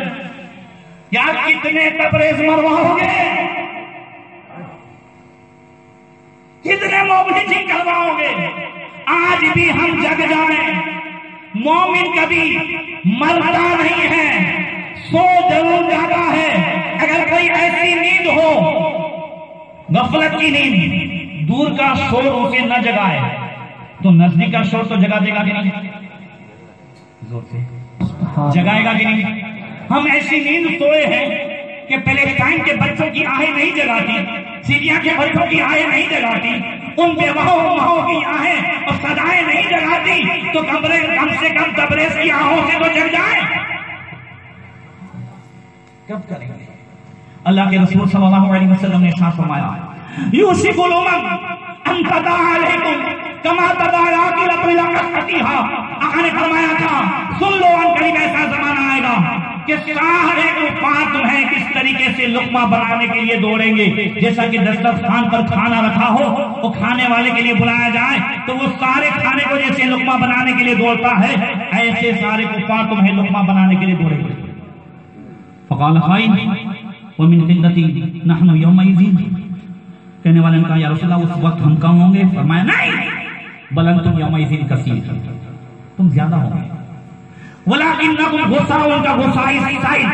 यार कितने तबरेज मरवाओगे, कितने मोबिलिटी करवाओगे? आज भी हम जग जाए, मोमिन कभी मरता नहीं है, सो जरूर जाता है। अगर कोई ऐसी नींद हो, गफलत की नींद, दूर का शोर उसे न जगाए तो नजदीक का शोर तो जगा देगा कि नहीं? जोर से जगाएगा कि नहीं? हम ऐसी नींद सोए हैं कि पैलेस्टाइन के बच्चों की आहें नहीं जगाती, सीरिया के बच्चों की आहें नहीं जगाती, उन बेवाहों माओं की आहें और सदाएं नहीं जगाती, तो कम से कम तबरेज की आहों से तो जग जाए। कब करेंगे? अल्लाह के रसूल सल्लल्लाहु अलैहि वसल्लम ने इरशाद फरमाया, यूसिकुल उमम अन तदा अलैकुम कमा तदा आकिलतुल अक़तिहा। आका ने फरमाया था, सुन लो, अन करीब ऐसा जमाना आएगा कि सारे उपात तुम्हें किस तरीके से लुकमा बनाने के लिए दौड़ेंगे। जैसा कि दस्तरखान पर खाना रखा हो, वो खाने वाले के लिए बुलाया जाए तो वो सारे खाने को जैसे लुकमा बनाने के लिए दौड़ता है, ऐसे सारे कुफार तुम्हें लुकमा बनाने के लिए दौड़ेंगे। फक़ाल क़ाइल व मिन क़िल्लति नहनु यौमइज़िन। कहने वाले ने कहा, या रसूलल्लाह उस वक्त हम कम होंगे? फरमाया नहीं, बल अंतुम यौमइज़िन कसीर, तुम ज्यादा होंगे। वलाकिन्नकुम गुसाउन का गुसाई साइल,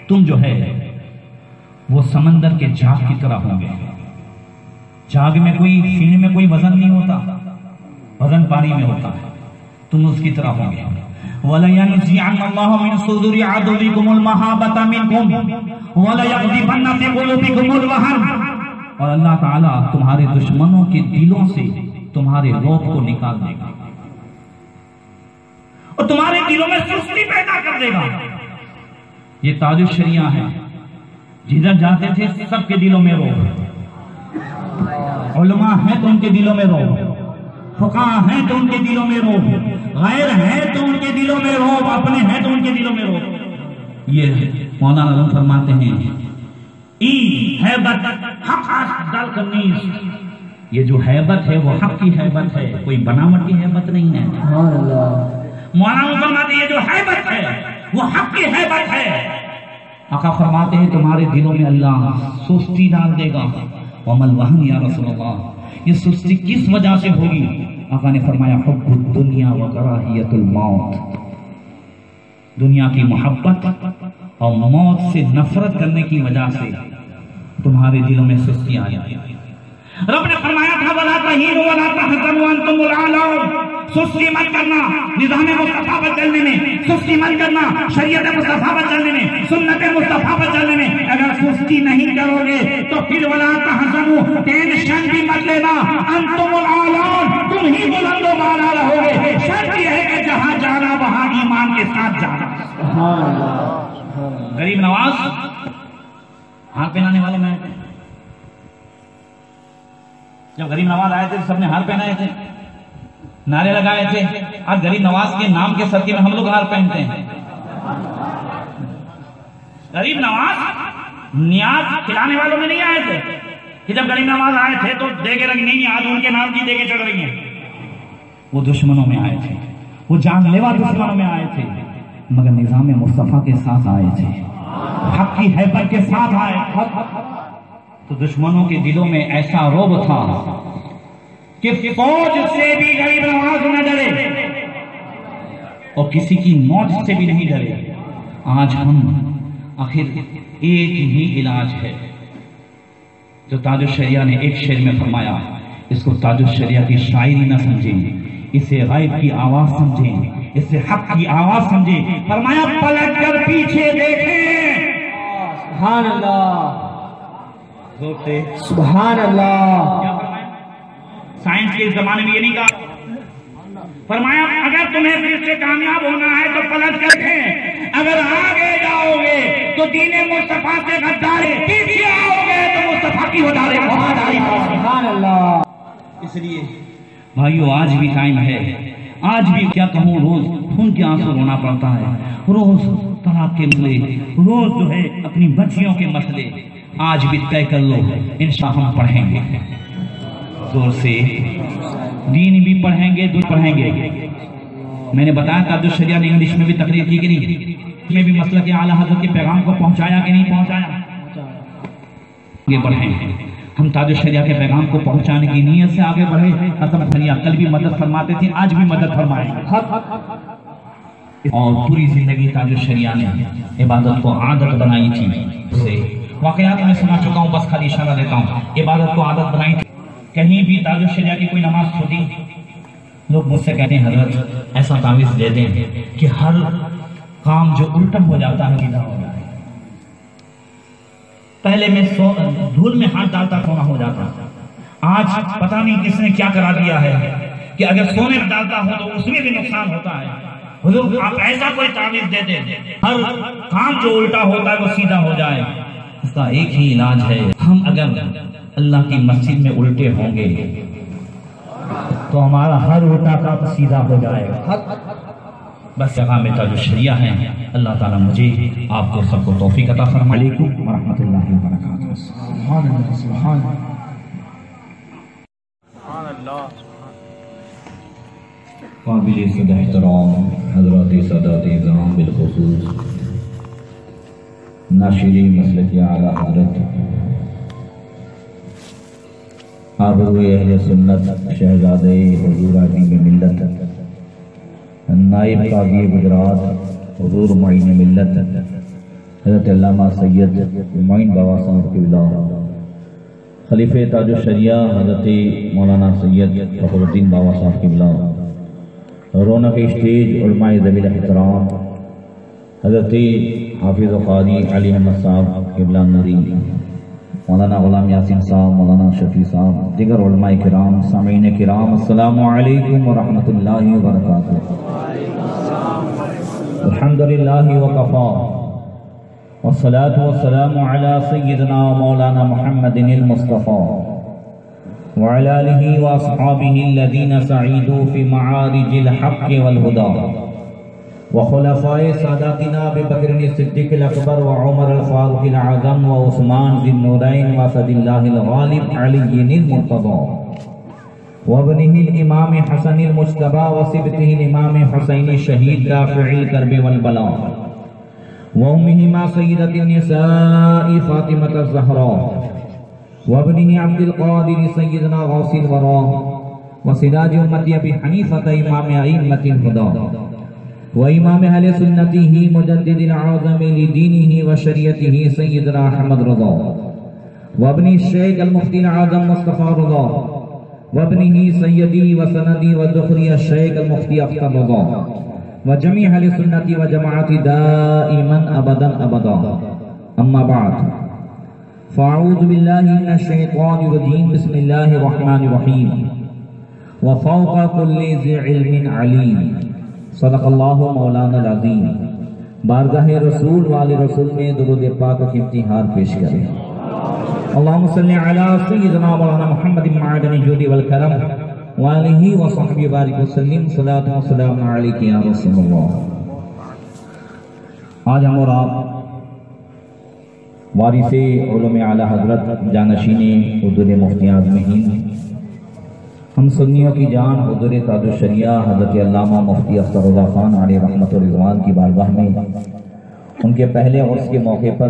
तुम जो है वो समंदर के झाग की तरह होंगे। झाग में कोई, फीण में कोई वजन नहीं होता, वजन पानी में होता है, तुम उसकी तरह होंगे। वलयनज़िअन्नल्लाहु मिन सुदूरि अदुविकुमुल महाबता मिनकुम वलयग़ज़िबन्ना फी क़ुलूबिकुमुल वहन। और अल्लाह ताला तुम्हारे दुश्मनों के दिलों से तुम्हारे रौब को निकाल देगा और तुम्हारे दिलों में सुस्ती पैदा कर देगा। ये ताजुश शरिया है, जिधर जाते थे सबके दिलों में रौब, उलमा हैं तो उनके दिलों में रौब, फुक़हा हैं तो उनके दिलों में रौब, गैर हैं तो उनके दिलों में रौब, अपने हैं तो उनके दिलों में रौब। ये मौलाना फरमाते हैं, ई हैबत हक़ अफ़ज़ल कनीज़, ये जो हैबत है वो हक की हैबत है, कोई बनावट की हैबत नहीं है। मौलाना फरमाते ये जो हैबत है वो हक की हैबत है। आका फरमाते हैं तुम्हारे दिलों में अल्लाह सुस्ती डाल देगा। वमल वहन या रसूलल्लाह, ये सुस्ती किस वजह से होगी? आका ने फरमाया, हुब्बुद दुनिया व कराहियतुल मौत, दुनिया की मोहब्बत और मौत से नफरत करने की वजह से तुम्हारे दिलों में सुस्ती आ जाएगी। रब ने फरमाया था, वला तहीनु वला तहज़नु अंतुमुल आलौन, सुस्ती मत करना निज़ाम मुस्तफा पर चलने में, सुस्ती मत करना शरीयत मुस्तफा पर चलने में, सुन्नत मुस्तफा पर चलने में। अगर सुस्ती नहीं करोगे तो फिर वला तहज़नु, टेंशन भी मत लेना, अंतुमुल आलौन, तुम ही बुलंदो बाला रहोगे। शर्त यह है कि जहां जाना वहां ईमान के साथ जाना। गरीब नवाज हाथ पहनाने वाले मैं जब गरीब नवाज आए थे तो सबने हार पहनाए थे, नारे लगाए थे। आज गरीब नवाज के नाम के सदके में हम लोग हार पहनते हैं। गरीब नवाज न्याज खिलाने वालों में नहीं आए थे कि जब गरीब नवाज आए थे तो देके रख, नहीं, आज उनके नाम की देके चढ़ रही हैं। वो दुश्मनों में आए थे, वो जानलेवा दुश्मनों में आए थे, मगर निजाम मुस्तफा के साथ आए थे, हक की हैबत के साथ आए। तो दुश्मनों के दिलों में ऐसा रोब था कि फौज से भी गरीब नवाज न डरे और किसी की मौत से भी नहीं डरे। आज हम आखिर एक ही इलाज है जो ताजुश्शरिया ने एक शेर में फरमाया, इसको ताजुश्शरिया की शायरी न समझें, इसे गायब की आवाज समझें, इसे हक की आवाज समझें। फरमाया पलट कर पीछे देखें, सुभान अल्लाह, जोर से सुभान अल्लाह। साइंस के जमाने में ये नहीं कहा, फरमाया अगर तुम्हें फिर से कामयाब होना है तो पलट कर देखें, अगर आगे जाओगे तो दीने मुस्तफा से गद्दारी, पीछे आओगे तो मुस्तफा की वफादारी। सुभान अल्लाह। इसलिए भाइयों आज भी टाइम है, आज भी क्या कहूँ, रोज खून के आंसू रोना पड़ता है, रोज तलाक के मसले, रोज जो है अपनी बच्चियों के मसले। आज भी तय कर लो इंशाअल्लाह हम पढ़ेंगे, जोर से दीन भी पढ़ेंगे, दूर पढ़ेंगे। मैंने बताया ताजुश्शरिया ने इंग्लिश में भी तकरीर की कि नहीं, इसमें भी मसलक आला हज़रत के पैगाम को पहुंचाया कि नहीं पहुंचाया। आगे बढ़ेंगे हम, ताजुश्शरिया के पैगाम को पहुंचाने की नीयत से आगे बढ़े। हसन फरिया कल भी मदद फरमाते थे, आज भी मदद फरमाएंगे। और पूरी जिंदगी ताजुश्शरिया ने इबादत को आदत बनाई थी। से वाकयात में सुना चुका हूँ, बस खाली इशारा देता हूँ। इबादत को आदत बनाई थी। कहीं भी ताजुश्शरिया की कोई नमाज छूटी, लोग मुझसे कहते हैं हजरत ऐसा तावीज़ दे दें कि हर काम जो उल्टा हो जाता है सीधा हो जाए। पहले मैं धूल में हाथ डालता सोना हो जाता, आज पता नहीं किसने क्या करा दिया है कि अगर सोने में डालता हूं तो उसमें भी नुकसान होता है। हुजूर आप ऐसा कोई तावीज़ दे दें हर काम जो उल्टा होता है वो सीधा हो जाए। इसका एक ही इलाज है, हम अगर अल्लाह की मस्जिद में उल्टे होंगे तो हमारा हर उल्टा काम सीधा हो जाएगा। बस जगह में ताजुश्शरिया है। अल्लाह ताला मुझे आपको सबको तौफीक अता फरमाए। अलैकुम व रहमतुल्लाहि व बरकातहू। सुभान अल्लाह, सुभान अल्लाह। काबिल सदा एहतराम हज़रात सादात इज़ाम बिलख़ुसूस नाशिरी मसलक आला हज़रत आबरूए अहले सुन्नत शहज़ादे हुज़ूर आज़ीम मिल्लत नाइब काज़ी गुजरात हुज़ूर मुईन मिल्लत हज़रत अल्लामा सैयद मुईन बाबा साहब क़िबला, खलीफे ताजुश्शरिया हज़रत मौलाना सैयद फ़खरुद्दीन बाबा साहब क़िबला, रौनक स्टेज उलमाए ज़वील एहतराम हज़रत हाफिज़ क़ारी अली अहमद साहब क़िबला नूरी, मौलाना ग़ुलाम यासीन साहब, मौलाना शफ़ी साहब, दीगर उलमाए किराम, सामीन किराम, अस्सलामु अलैकुम व रहमतुल्लाहि व बरकातहू। अल्हम्दुलिल्लाहि व कफ़ा वस्सलातु वस्सलामु अला सय्यिदिना व मौलाना मुहम्मदिनिल मुस्तफ़ा व अला आलिहि व अस्हाबिहि अल्लज़ीना सईदू फ़ी मआरिजिल हक़्क़ि वल हुदा व खुलफ़ाए सादातिना अबू बकर सिद्दीक़ अकबर व उमर फारूक़ आज़म व उस्मान ज़िन्नूरैन व सदिल्लाहिल गालिब अलीय्यिल मुर्तज़ा व इब्निहिल इमाम हसनिल मुज्तबा व सिबतिहिल इमाम हुसैन शहीद राफ़िइल कर्ब वल बला व उम्मिहिमा सय्यदतिन निसाई फ़ातिमत ज़हरा व इब्निहि अब्दुल क़ादिर सय्यदना गौसिल वरा व सिराज उम्मती अबी हनीफ़ा इमाम अइम्मतिल हुदा व इमाम अहले सुन्नतिही मुजद्दिदिल आज़म लिदीनिही व शरीयतिही सय्यदना अहमद रज़ा व इब्नि शेख अल मुफ्ती आज़म मुस्तफ़ा रज़ा व इब्निही सय्यदी व सनदी व ज़ुखरी शेख अल मुफ्ती अख्तर रज़ा व जमी अहले सुन्नती व जमाअती दाइमन अबदन अबदा। अम्मा बाद फ़अऊज़ु बिल्लाहि मिनश शैतानिर रजीम, बिस्मिल्लाहिर रहमानिर रहीम। व फ़ौक़ कुल्लि ज़ी इल्मिन अलीम, सदक़ल्लाहु मौलाना अज़ीम। बारगाह रसूल वाले रसूल में दुरूद पाक की इम्तिहान पेश करें। अल्लाहुम्मा सल्लि अला सय्यिदिना मौलाना मुहम्मदिन मअदनी जुदी वल करम व आलिहि व सहबिहि बारिक वसल्लिम सल्लल्लाहु व सल्लम अलैहि या रसूलल्लाह। आज हम और आप वारिसे उलूम आला हजरत जानशीने हुजूर मुफ्ती आज़म हिंद हम सुन्नियों की जान हुजूर ताजुश शरिया हज़रत अल्लामा मुफ्ती अख्तरुल्लाह खान अलैहि रहमत व रिज़वान की बारगाह में उनके पहले उर्स के मौके पर